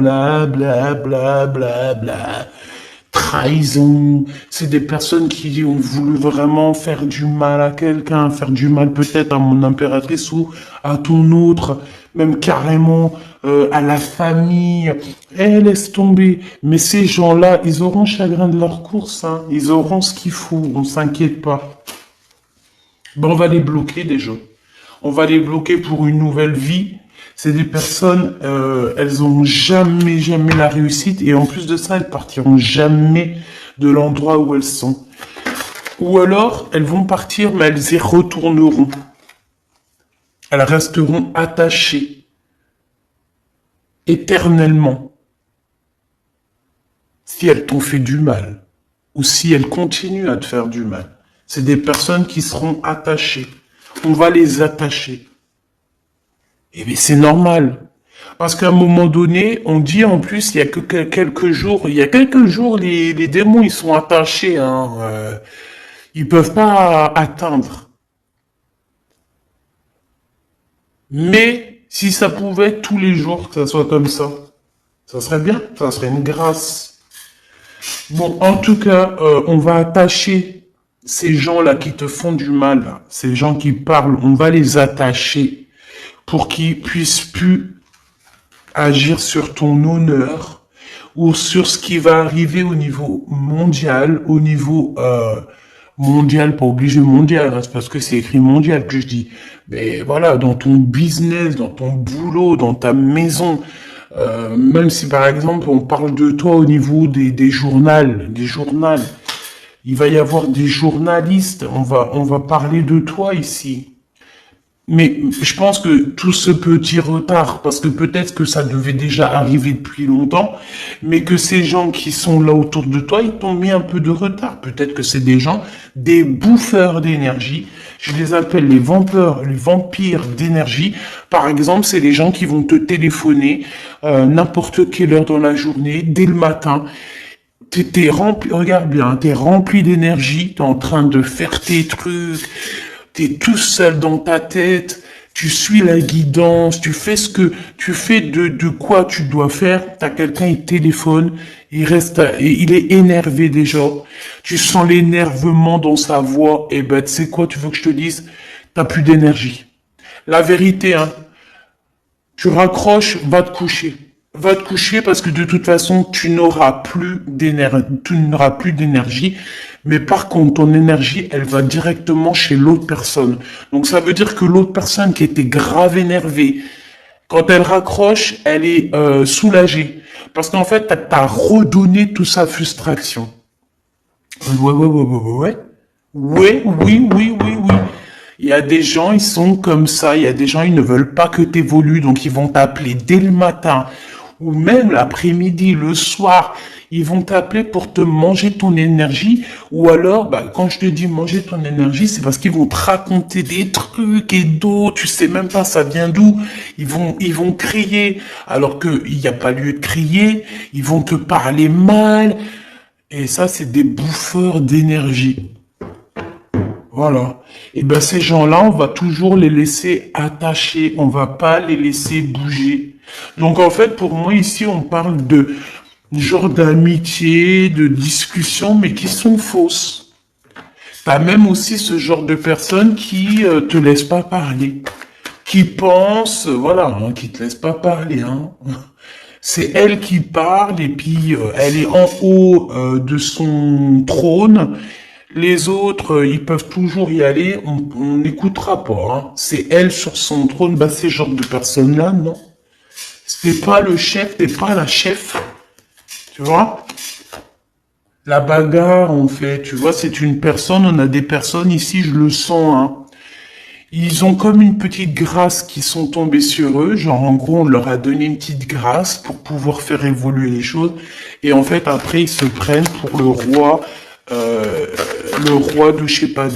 Trahison, c'est des personnes qui ont voulu vraiment faire du mal à quelqu'un, faire du mal peut-être à mon impératrice ou à ton autre, même carrément à la famille. Eh, laisse tomber. Mais ces gens-là, ils auront chagrin de leur course, hein. Ils auront ce qu'il faut, on s'inquiète pas. Ben, on va les bloquer déjà. On va les bloquer pour une nouvelle vie. C'est des personnes, elles ont jamais la réussite et en plus de ça, elles partiront jamais de l'endroit où elles sont. Ou alors, elles vont partir, mais elles y retourneront. Elles resteront attachées éternellement si elles t'ont fait du mal ou si elles continuent à te faire du mal. C'est des personnes qui seront attachées. On va les attacher. Et bien c'est normal. Parce qu'à un moment donné, on dit en plus, il y a quelques jours, les démons, ils sont attachés, hein, ils peuvent pas atteindre. Mais, si ça pouvait être tous les jours que ça soit comme ça serait bien, ça serait une grâce. Bon, en tout cas, on va attacher ces gens-là qui te font du mal, là, ces gens qui parlent, on va les attacher pour qu'ils puissent plus agir sur ton honneur ou sur ce qui va arriver au niveau mondial, au niveau mondial, pas obligé mondial, hein, c'est parce que c'est écrit mondial que je dis. Mais voilà, dans ton business, dans ton boulot, dans ta maison, même si par exemple on parle de toi au niveau des journaux, il va y avoir des journalistes, on va parler de toi ici. Mais je pense que tout ce petit retard, parce que peut-être que ça devait déjà arriver depuis longtemps, mais que ces gens qui sont là autour de toi, ils t'ont mis un peu de retard. Peut-être que c'est des gens, des bouffeurs d'énergie. Je les appelle les vampires d'énergie. Par exemple, c'est les gens qui vont te téléphoner n'importe quelle heure dans la journée, dès le matin. T'es rempli, regarde bien, t'es rempli d'énergie, t'es en train de faire tes trucs, t'es tout seul dans ta tête, tu suis la guidance, tu fais ce que, tu fais de quoi tu dois faire, t'as quelqu'un, il téléphone, il est énervé déjà, tu sens l'énervement dans sa voix, et ben, tu sais quoi, tu veux que je te dise, t'as plus d'énergie. La vérité, hein, tu raccroches, va te coucher. Va te coucher parce que de toute façon, tu n'auras plus d'énergie. Mais par contre, ton énergie, elle va directement chez l'autre personne. Donc ça veut dire que l'autre personne qui était grave énervée, quand elle raccroche, elle est soulagée. Parce qu'en fait, t'as redonné toute sa frustration. Ouais. Oui. Il y a des gens, ils sont comme ça. Il y a des gens, ils ne veulent pas que tu évolues. Donc, ils vont t'appeler dès le matin ou même l'après-midi, le soir. Ils vont t'appeler pour te manger ton énergie. Ou alors, bah, quand je te dis manger ton énergie, c'est parce qu'ils vont te raconter des trucs et d'autres. Tu sais même pas ça vient d'où. Ils vont crier alors qu'il n'y a pas lieu de crier. Ils vont te parler mal. Et ça, c'est des bouffeurs d'énergie. Voilà. Et ben ces gens-là, on va toujours les laisser attachés, on va pas les laisser bouger. Donc en fait, pour moi ici, on parle de genre d'amitié, de discussion, mais qui sont fausses. T'as même aussi ce genre de personnes qui te laissent pas parler, qui pensent, voilà, hein, qui te laissent pas parler. Hein. C'est elle qui parle et puis elle est en haut de son trône. Les autres, ils peuvent toujours y aller, on n'écoutera pas. Hein. C'est elle sur son trône, bah ces genres de personnes-là, non. C'est pas le chef, c'est pas la chef, tu vois. La bagarre, en fait, tu vois, c'est une personne, on a des personnes ici, je le sens, hein. Ils ont comme une petite grâce qui sont tombés sur eux, genre en gros on leur a donné une petite grâce pour pouvoir faire évoluer les choses, et en fait après ils se prennent pour euh, le roi de je sais pas d'où.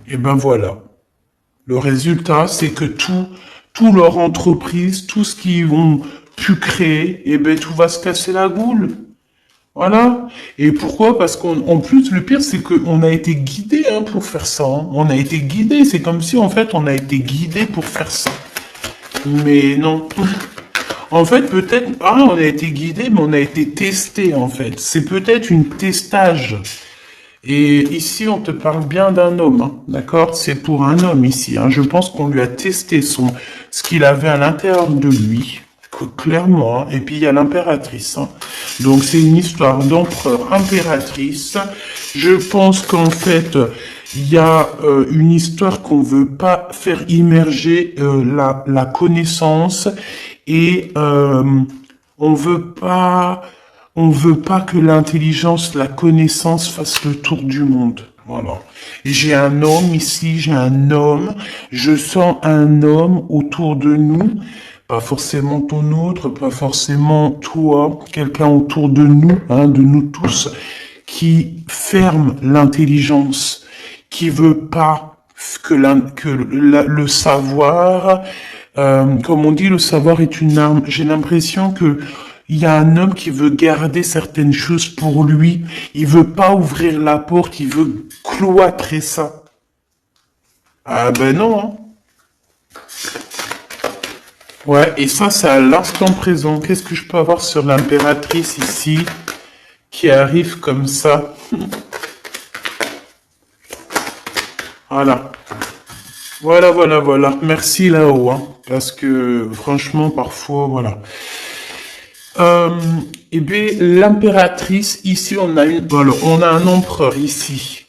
Et ben voilà. Le résultat, c'est que tout leur entreprise, tout ce qu'ils vont pu créer, et ben tout va se casser la goule. Voilà. Et pourquoi? Parce qu'en plus, le pire, c'est qu'on a été guidé hein, pour faire ça. Hein. On a été guidé. C'est comme si, en fait, on a été guidé pour faire ça. Mais non. En fait, peut-être, on a été guidé, mais on a été testé, en fait. C'est peut-être une testage. Et ici, on te parle bien d'un homme, hein, d'accord? C'est pour un homme ici. Hein. Je pense qu'on lui a testé ce qu'il avait à l'intérieur de lui, clairement. Hein. Et puis, il y a l'impératrice. Hein. Donc, c'est une histoire d'empereur impératrice. Je pense qu'en fait, Il y a une histoire qu'on veut pas faire immerger la connaissance et on veut pas que l'intelligence, la connaissance fasse le tour du monde. Voilà. J'ai un homme ici, j'ai un homme. Je sens un homme autour de nous. Pas forcément ton autre, pas forcément toi, quelqu'un autour de nous tous, qui ferme l'intelligence, qui veut pas le savoir, comme on dit, le savoir est une arme. J'ai l'impression que il y a un homme qui veut garder certaines choses pour lui. Il veut pas ouvrir la porte, il veut cloîtrer ça. Ah ben non, hein. Ouais, et ça, c'est à l'instant présent. Qu'est-ce que je peux avoir sur l'impératrice ici, qui arrive comme ça? Voilà. Voilà. Merci là-haut, hein, parce que franchement, parfois, voilà. Eh bien, l'impératrice, ici, on a un empereur ici,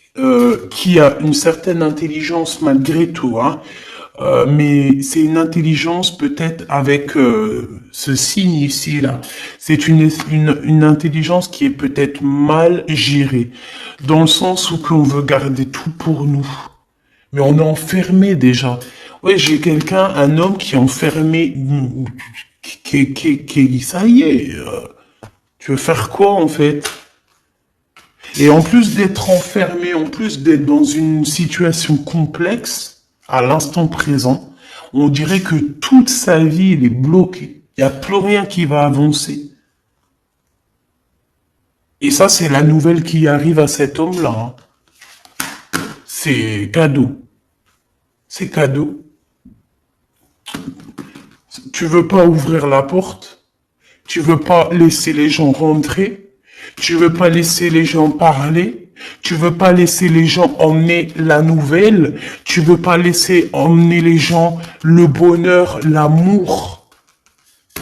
qui a une certaine intelligence malgré tout, hein. Mais c'est une intelligence peut-être avec ce signe ici là. C'est une intelligence qui est peut-être mal gérée, dans le sens où qu'on veut garder tout pour nous. Mais on est enfermé déjà. Ouais, j'ai quelqu'un, un homme qui est enfermé, ça y est. Tu veux faire quoi en fait? Et en plus d'être enfermé, en plus d'être dans une situation complexe, à l'instant présent, on dirait que toute sa vie, il est bloqué. Il n'y a plus rien qui va avancer. Et ça, c'est la nouvelle qui arrive à cet homme-là, hein. C'est cadeau. C'est cadeau. Tu veux pas ouvrir la porte. Tu veux pas laisser les gens rentrer. Tu veux pas laisser les gens parler. Tu veux pas laisser les gens emmener la nouvelle. Tu veux pas laisser emmener les gens le bonheur, l'amour.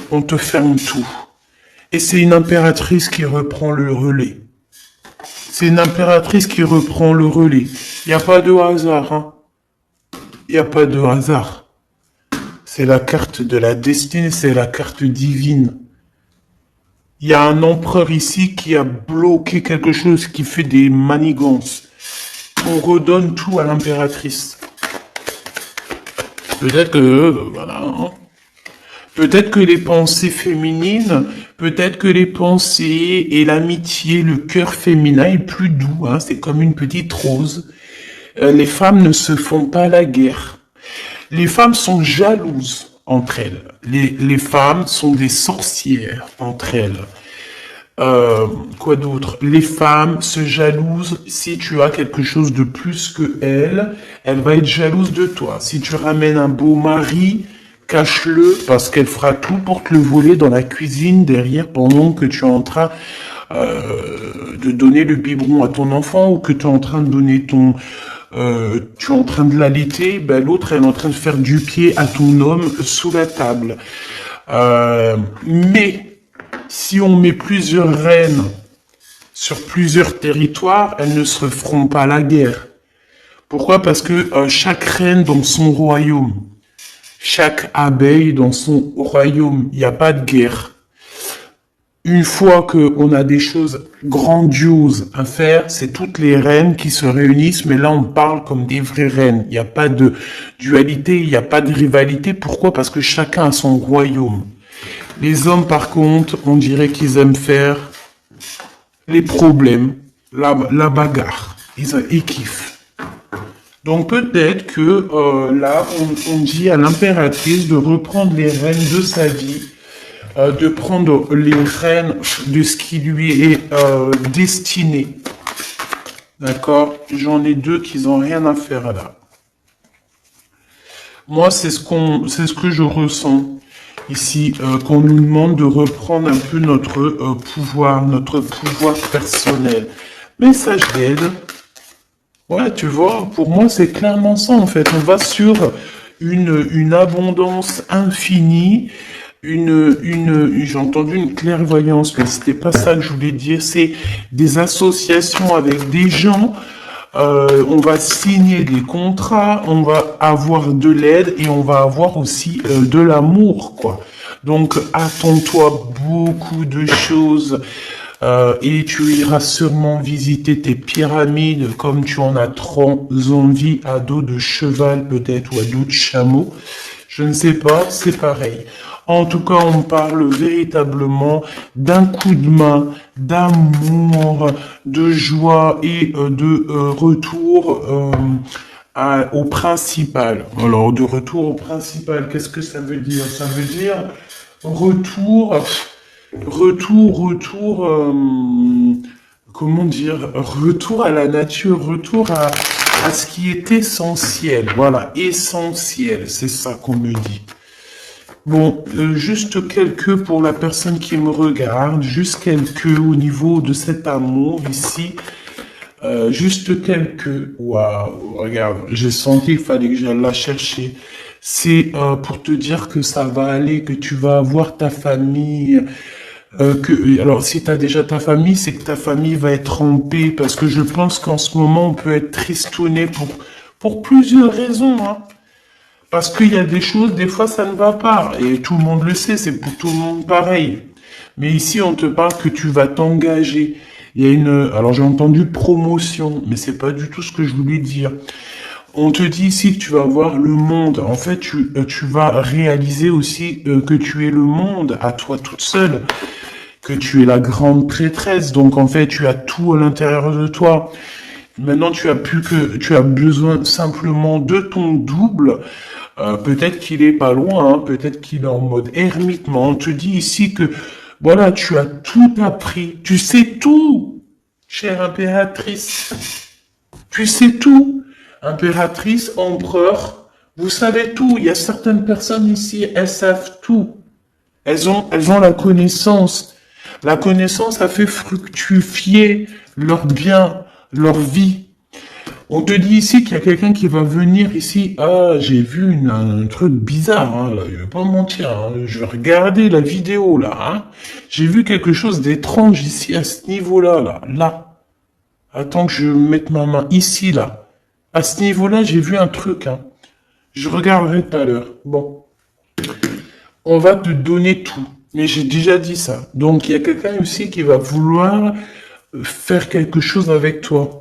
On te ferme tout. Et c'est une impératrice qui reprend le relais. C'est une impératrice qui reprend le relais. Il n'y a pas de hasard, hein. Il n'y a pas de hasard. C'est la carte de la destinée, c'est la carte divine. Il y a un empereur ici qui a bloqué quelque chose, qui fait des manigances. On redonne tout à l'impératrice. Peut-être que, voilà, hein. Peut-être que les pensées féminines, peut-être que les pensées et l'amitié, le cœur féminin est plus doux, hein. C'est comme une petite rose. Les femmes ne se font pas la guerre. Les femmes sont jalouses entre elles. Les femmes sont des sorcières entre elles. Quoi d'autre? Les femmes se jalousent si tu as quelque chose de plus que elle va être jalouse de toi. Si tu ramènes un beau mari, cache-le parce qu'elle fera tout pour te le voler dans la cuisine derrière pendant que tu es en train de donner le biberon à ton enfant ou que tu es en train de donner tu es en train de l'allaiter, ben l'autre elle est en train de faire du pied à ton homme sous la table. Mais si on met plusieurs reines sur plusieurs territoires, elles ne se feront pas la guerre. Pourquoi? Parce que chaque reine dans son royaume, chaque abeille dans son royaume, il n'y a pas de guerre. Une fois qu'on a des choses grandioses à faire, c'est toutes les reines qui se réunissent, mais là on parle comme des vraies reines. Il n'y a pas de dualité, il n'y a pas de rivalité. Pourquoi? Parce que chacun a son royaume. Les hommes, par contre, on dirait qu'ils aiment faire les problèmes, la bagarre. Ils kiffent. Donc peut-être que là, on dit à l'impératrice de reprendre les rênes de sa vie, de prendre les rênes de ce qui lui est destiné. D'accord? J'en ai deux qui n'ont rien à faire là. Moi, c'est ce que je ressens ici, qu'on nous demande de reprendre un peu notre pouvoir personnel. Message d'aide. Ouais, tu vois, pour moi, c'est clairement ça, en fait. On va sur une abondance infinie, j'ai entendu une clairvoyance, mais c'était pas ça que je voulais dire. C'est des associations avec des gens On va signer des contrats, on va avoir de l'aide et on va avoir aussi de l'amour, quoi. Donc, attends-toi beaucoup de choses et tu iras sûrement visiter tes pyramides comme tu en as trop envie, à dos de cheval peut-être ou à dos de chameau. Je ne sais pas, c'est pareil. En tout cas, on parle véritablement d'un coup de main, d'amour, de joie et de retour au principal. Alors, de retour au principal, qu'est-ce que ça veut dire? Ça veut dire retour, retour, comment dire, retour à la nature, retour à ce qui est essentiel. Voilà, essentiel, c'est ça qu'on me dit. Bon, juste quelques pour la personne qui me regarde, juste quelques au niveau de cet amour ici. Juste quelques. Waouh, regarde, j'ai senti qu'il fallait que j'aille la chercher. C'est pour te dire que ça va aller, que tu vas avoir ta famille. Alors, si tu as déjà ta famille, c'est que ta famille va être en paix, parce que je pense qu'en ce moment, on peut être tristouné pour plusieurs raisons, hein. Parce qu'il y a des choses, des fois, ça ne va pas. Et tout le monde le sait, c'est pour tout le monde pareil. Mais ici, on te parle que tu vas t'engager. Il y a alors j'ai entendu promotion, mais c'est pas du tout ce que je voulais dire. On te dit ici que tu vas voir le monde. En fait, tu vas réaliser aussi que tu es le monde à toi toute seule, que tu es la grande prêtresse. Donc en fait, tu as tout à l'intérieur de toi. Maintenant, tu as besoin simplement de ton double. Peut-être qu'il est pas loin, hein, peut-être qu'il est en mode ermite, mais on te dit ici que voilà, tu as tout appris, tu sais tout, chère impératrice, tu sais tout, impératrice, empereur, vous savez tout. Il y a certaines personnes ici, elles savent tout, elles ont la connaissance. La connaissance a fait fructifier leur bien, leur vie. On te dit ici qu'il y a quelqu'un qui va venir ici. Ah, j'ai vu un truc bizarre, hein, là. Je vais pas mentir, hein. Je vais regarder la vidéo, là, hein. J'ai vu quelque chose d'étrange ici, à ce niveau-là, là. Là. Attends que je mette ma main ici, là. À ce niveau-là, j'ai vu un truc, hein. Je regarderai tout à l'heure. Bon. On va te donner tout. Mais j'ai déjà dit ça. Donc, il y a quelqu'un aussi qui va vouloir faire quelque chose avec toi.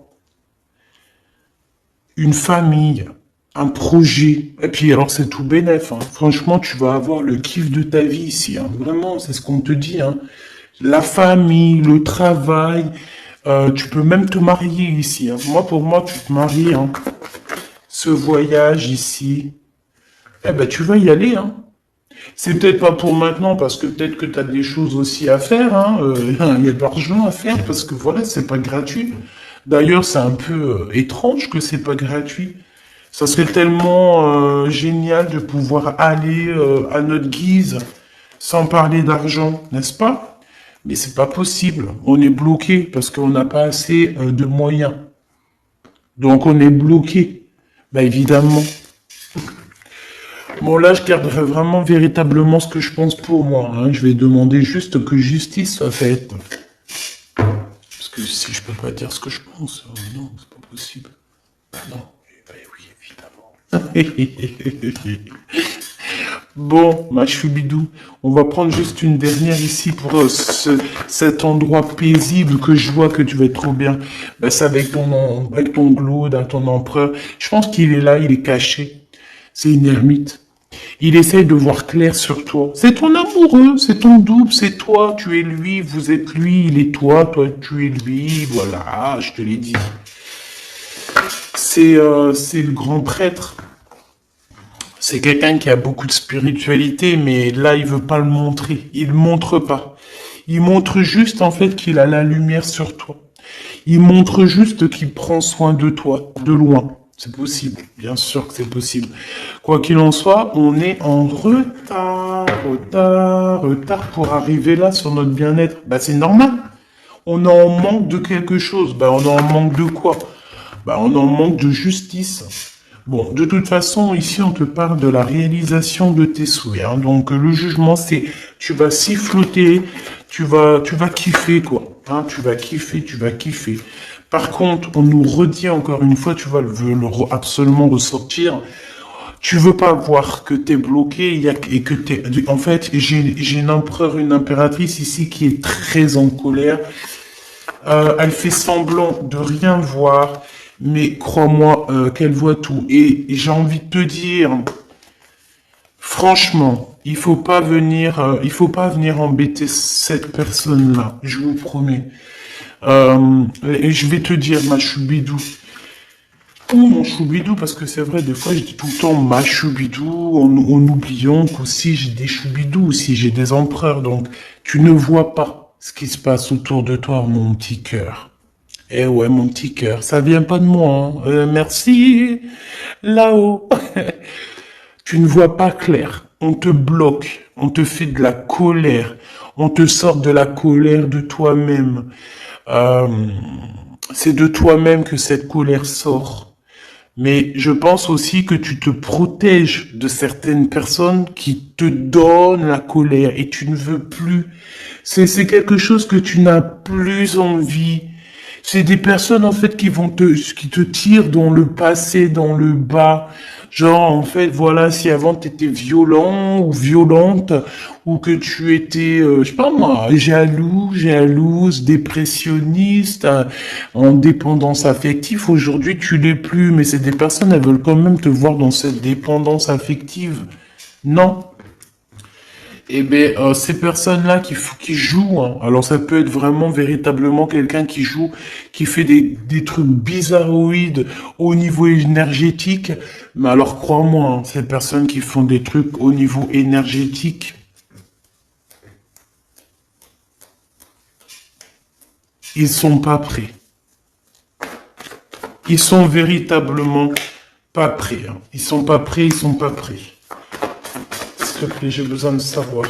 Une famille, un projet. Et puis alors c'est tout bénef, hein. Franchement, tu vas avoir le kiff de ta vie ici, hein. Vraiment, c'est ce qu'on te dit, hein. La famille, le travail, tu peux même te marier ici, hein. Moi, pour moi, tu te maries, hein. Ce voyage ici, eh ben tu vas y aller, hein. C'est peut-être pas pour maintenant, parce que peut-être que tu as des choses aussi à faire, hein. Il y a de l'argent à faire, parce que voilà, c'est pas gratuit. D'ailleurs, c'est un peu étrange que c'est pas gratuit. Ça serait tellement génial de pouvoir aller à notre guise, sans parler d'argent, n'est-ce pas? Mais c'est pas possible. On est bloqué parce qu'on n'a pas assez de moyens. Donc on est bloqué. Bah évidemment. Bon, là, je garderai vraiment véritablement ce que je pense pour moi, hein. Je vais demander juste que justice soit faite. Parce que si je peux pas dire ce que je pense, non, c'est pas possible. Ah non, eh ben oui, évidemment. Bon, ma choubidou, on va prendre juste une dernière ici pour cet endroit paisible que je vois que tu vas être trop bien. Ben, c'est avec ton glaude, ton empereur. Je pense qu'il est là, il est caché. C'est une ermite. Il essaye de voir clair sur toi. C'est ton amoureux, c'est ton double, c'est toi, tu es lui, vous êtes lui, il est toi, toi tu es lui, voilà, je te l'ai dit. C'est le grand prêtre. C'est quelqu'un qui a beaucoup de spiritualité, mais là, il veut pas le montrer. Il le montre pas. Il montre juste, en fait, qu'il a la lumière sur toi. Il montre juste qu'il prend soin de toi, de loin. C'est possible, bien sûr que c'est possible. Quoi qu'il en soit, on est en retard pour arriver là sur notre bien-être. Bah, c'est normal. On en manque de quelque chose. Bah, on en manque de quoi? Bah, on en manque de justice. Bon, de toute façon, ici, on te parle de la réalisation de tes souhaits, hein. Donc, le jugement, c'est, tu vas siffloter, tu vas kiffer, quoi. Hein, tu vas kiffer. Par contre, on nous redit encore une fois, tu vas absolument ressortir. Tu veux pas voir que t'es bloqué et que t'es... En fait, j'ai une empereur, une impératrice ici qui est très en colère. Elle fait semblant de rien voir, mais crois-moi qu'elle voit tout. Et j'ai envie de te dire, franchement, il faut pas venir embêter cette personne-là. Je vous promets. Et je vais te dire, ma choubidou, ou mon choubidou, parce que c'est vrai, des fois, je dis tout le temps ma choubidou, en oubliant qu'aussi j'ai des choubidous, aussi j'ai des empereurs, donc tu ne vois pas ce qui se passe autour de toi, mon petit cœur. Eh ouais, mon petit cœur, ça vient pas de moi, hein. Merci, là-haut. Tu ne vois pas clair, on te bloque, on te fait de la colère, on te sort de la colère de toi-même. Euh, c'est de toi-même que cette colère sort. Mais je pense aussi que tu te protèges de certaines personnes qui te donnent la colère et tu ne veux plus. C'est quelque chose que tu n'as plus envie. C'est des personnes en fait qui te tirent dans le passé, dans le bas. Genre en fait voilà, si avant tu étais violent ou violente ou que tu étais je sais pas moi, jaloux, jalouse, dépressionniste, en dépendance affective, aujourd'hui tu l'es plus, mais c'est des personnes, elles veulent quand même te voir dans cette dépendance affective. Non, eh bien, ces personnes-là qui jouent, hein, alors ça peut être vraiment véritablement quelqu'un qui joue, qui fait des trucs bizarroïdes au niveau énergétique, mais alors crois-moi, hein, ces personnes qui font des trucs au niveau énergétique, ils sont pas prêts. Ils sont véritablement pas prêts. Hein. Ils sont pas prêts, ils sont pas prêts. S'il te plaît, j'ai besoin de savoir.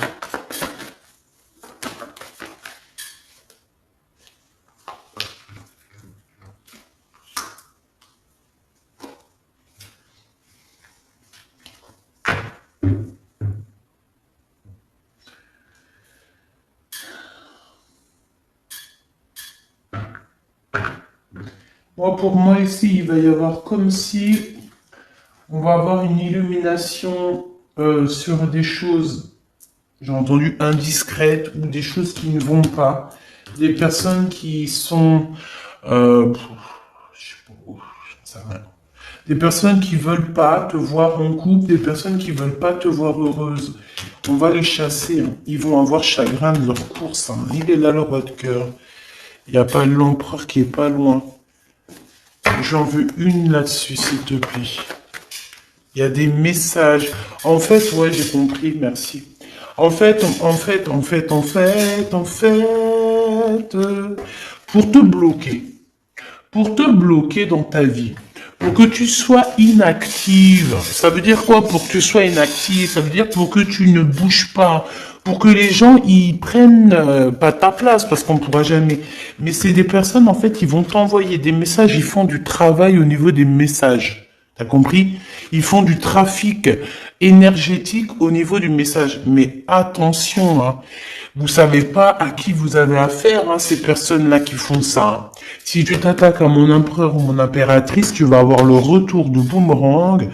Moi, pour moi, ici, il va y avoir comme si on va avoir une illumination sur des choses, j'ai entendu, indiscrètes ou des choses qui ne vont pas. Des personnes qui sont... je sais pas, j'en sais rien. Des personnes qui veulent pas te voir en couple, des personnes qui veulent pas te voir heureuse. On va les chasser. Hein. Ils vont avoir chagrin de leur course. Hein. Il est là, leur votre cœur. Il n'y a pas l'empereur qui est pas loin. J'en veux une là-dessus, s'il te plaît. Il y a des messages. En fait, ouais, j'ai compris, merci. En fait, pour te bloquer. Pour te bloquer dans ta vie. Pour que tu sois inactive. Ça veut dire quoi pour que tu sois inactive? Ça veut dire pour que tu ne bouges pas. Pour que les gens, ils prennent pas ta place, parce qu'on ne pourra jamais. Mais c'est des personnes, en fait, qui vont t'envoyer des messages, ils font du travail au niveau des messages. T'as compris? Ils font du trafic énergétique au niveau du message. Mais attention, hein, vous savez pas à qui vous avez affaire, hein, ces personnes-là qui font ça. Hein. Si tu t'attaques à mon empereur ou mon impératrice, tu vas avoir le retour de boomerang.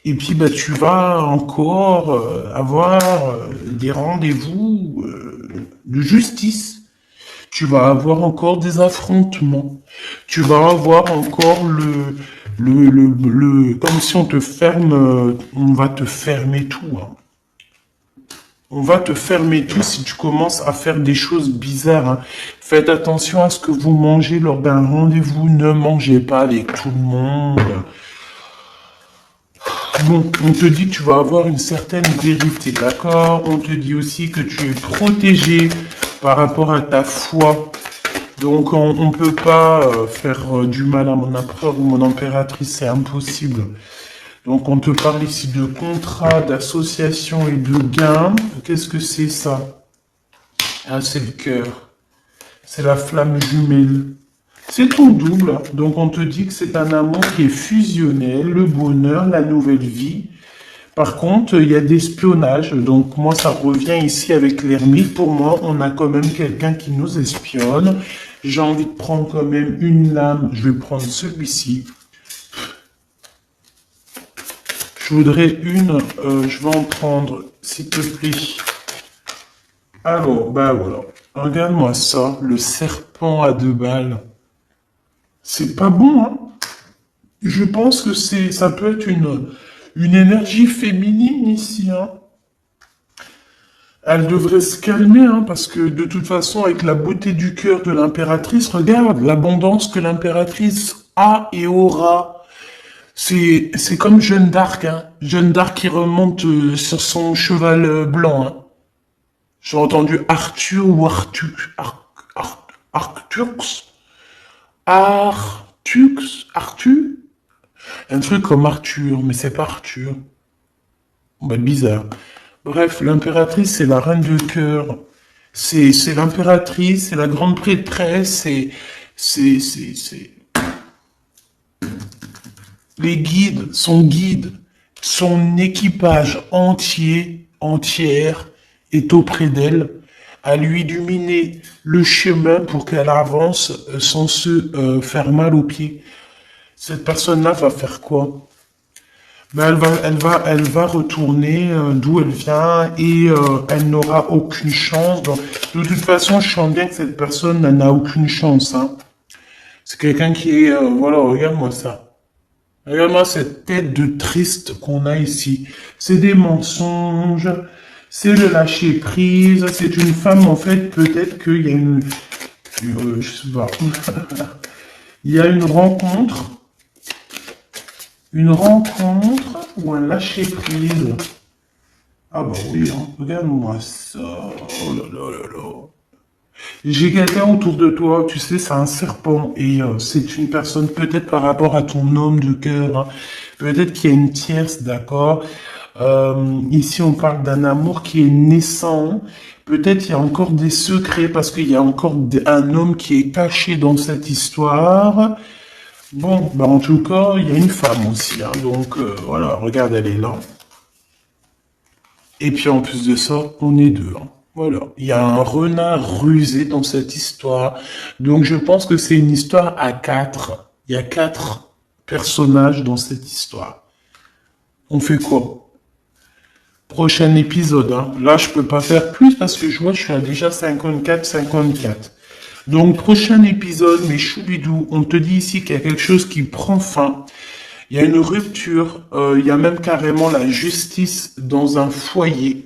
Et puis, bah, tu vas encore avoir des rendez-vous de justice. Tu vas avoir encore des affrontements. Tu vas avoir encore comme si on te ferme, on va te fermer tout. Hein. On va te fermer tout si tu commences à faire des choses bizarres. Hein. Faites attention à ce que vous mangez lors d'un rendez-vous. Ne mangez pas avec tout le monde. Bon, on te dit que tu vas avoir une certaine vérité, d'accord? On te dit aussi que tu es protégé par rapport à ta foi. Donc, on ne peut pas faire du mal à mon empereur ou mon impératrice, c'est impossible. Donc, on te parle ici de contrat, d'association et de gain. Qu'est-ce que c'est ça? Ah, c'est le cœur. C'est la flamme jumelle. C'est ton double, donc on te dit que c'est un amour qui est fusionnel, le bonheur, la nouvelle vie. Par contre, il y a des espionnages, donc moi ça revient ici avec l'ermite. Pour moi, on a quand même quelqu'un qui nous espionne, J'ai envie de prendre quand même une lame. Je vais prendre celui-ci. Je voudrais une, je vais en prendre, s'il te plaît. Alors, bah voilà. Regarde-moi ça, le serpent à 2 balles. C'est pas bon, hein? Je pense que ça peut être une énergie féminine ici, hein. Elle devrait se calmer, hein, parce que de toute façon, avec la beauté du cœur de l'impératrice, regarde l'abondance que l'impératrice a et aura. C'est comme Jeanne d'Arc, hein. Jeanne d'Arc qui remonte sur son cheval blanc, hein. J'ai entendu Arthur ou Arcturx. Arthur? Un truc comme Arthur, mais c'est pas Arthur. Bah, bizarre. Bref, l'impératrice, c'est la reine de cœur. C'est l'impératrice, c'est la grande prêtresse, c'est les guides, son équipage entière est auprès d'elle, à lui illuminer le chemin pour qu'elle avance sans se faire mal aux pieds. Cette personne-là va faire quoi? Ben, elle va retourner d'où elle vient et elle n'aura aucune chance. Donc, de toute façon, je sens bien que cette personne n'a aucune chance, hein. C'est quelqu'un qui est, voilà, regarde-moi ça. Regarde-moi cette tête de triste qu'on a ici. C'est des mensonges, c'est le lâcher prise. C'est une femme, en fait, peut-être qu'il y a je sais pas. Il y a une rencontre ou un lâcher prise. Ah bah oui, hein. Regarde-moi ça. Oh là là là là. J'ai quelqu'un autour de toi, tu sais, c'est un serpent et c'est une personne peut-être par rapport à ton homme de cœur, hein. Peut-être qu'il y a une tierce, d'accord. Ici, on parle d'un amour qui est naissant. Peut-être il y a encore des secrets parce qu'il y a encore un homme qui est caché dans cette histoire. Bon, bah en tout cas, il y a une femme aussi, hein. Donc voilà, regarde, elle est là. Et puis en plus de ça, on est deux, hein. Voilà. Il y a un renard rusé dans cette histoire. Donc je pense que c'est une histoire à 4. Il y a 4 personnages dans cette histoire. On fait quoi? Prochain épisode, hein. Là, je peux pas faire plus parce que je vois que je suis à déjà 54. Donc, prochain épisode, mes choubidous, on te dit ici qu'il y a quelque chose qui prend fin. Il y a une rupture, il y a même carrément la justice dans un foyer.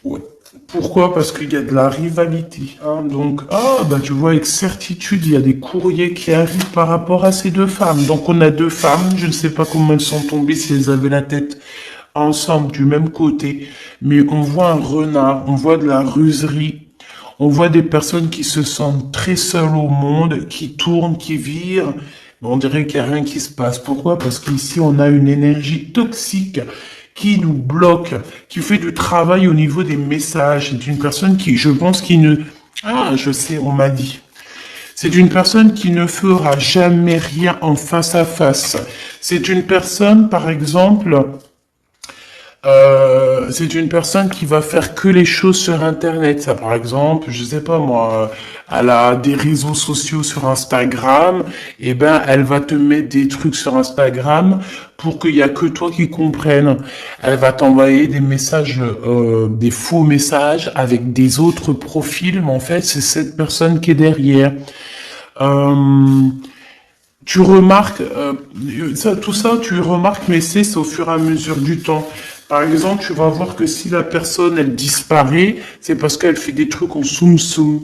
Ouais. Pourquoi? Parce qu'il y a de la rivalité, hein. Donc, bah tu vois, avec certitude, il y a des courriers qui arrivent par rapport à ces 2 femmes. Donc, on a 2 femmes, je ne sais pas comment elles sont tombées, si elles avaient la tête ensemble du même côté, mais on voit un renard, on voit de la ruserie, on voit des personnes qui se sentent très seules au monde, qui tournent, qui virent. On dirait qu'il n'y a rien qui se passe. Pourquoi? Parce qu'ici, on a une énergie toxique qui nous bloque, qui fait du travail au niveau des messages. C'est une personne qui, je pense, qui ne... Ah, je sais, on m'a dit. C'est une personne qui ne fera jamais rien en face à face. C'est une personne, par exemple... c'est une personne qui va faire que les choses sur Internet. Ça, par exemple, je sais pas moi, elle a des réseaux sociaux sur Instagram, et ben, elle va te mettre des trucs sur Instagram pour qu'il y a que toi qui comprenne. Elle va t'envoyer des messages, des faux messages avec des autres profils, mais en fait, c'est cette personne qui est derrière. Tu remarques, tout ça, tu remarques, mais c'est au fur et à mesure du temps. Par exemple, tu vas voir que si la personne, elle disparaît, c'est parce qu'elle fait des trucs en soum-soum.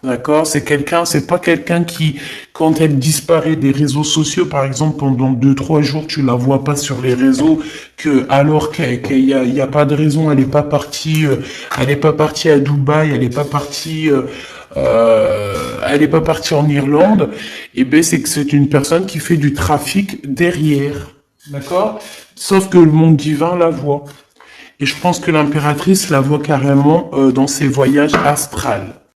D'accord? C'est pas quelqu'un qui, quand elle disparaît des réseaux sociaux, par exemple, pendant 2, 3 jours, tu la vois pas sur les réseaux, alors qu'il y a pas de raison, elle est pas partie à Dubaï, elle est pas partie en Irlande, et ben, c'est que c'est une personne qui fait du trafic derrière. D'accord? Sauf que le monde divin la voit. Et je pense que l'impératrice la voit carrément dans ses voyages astrales.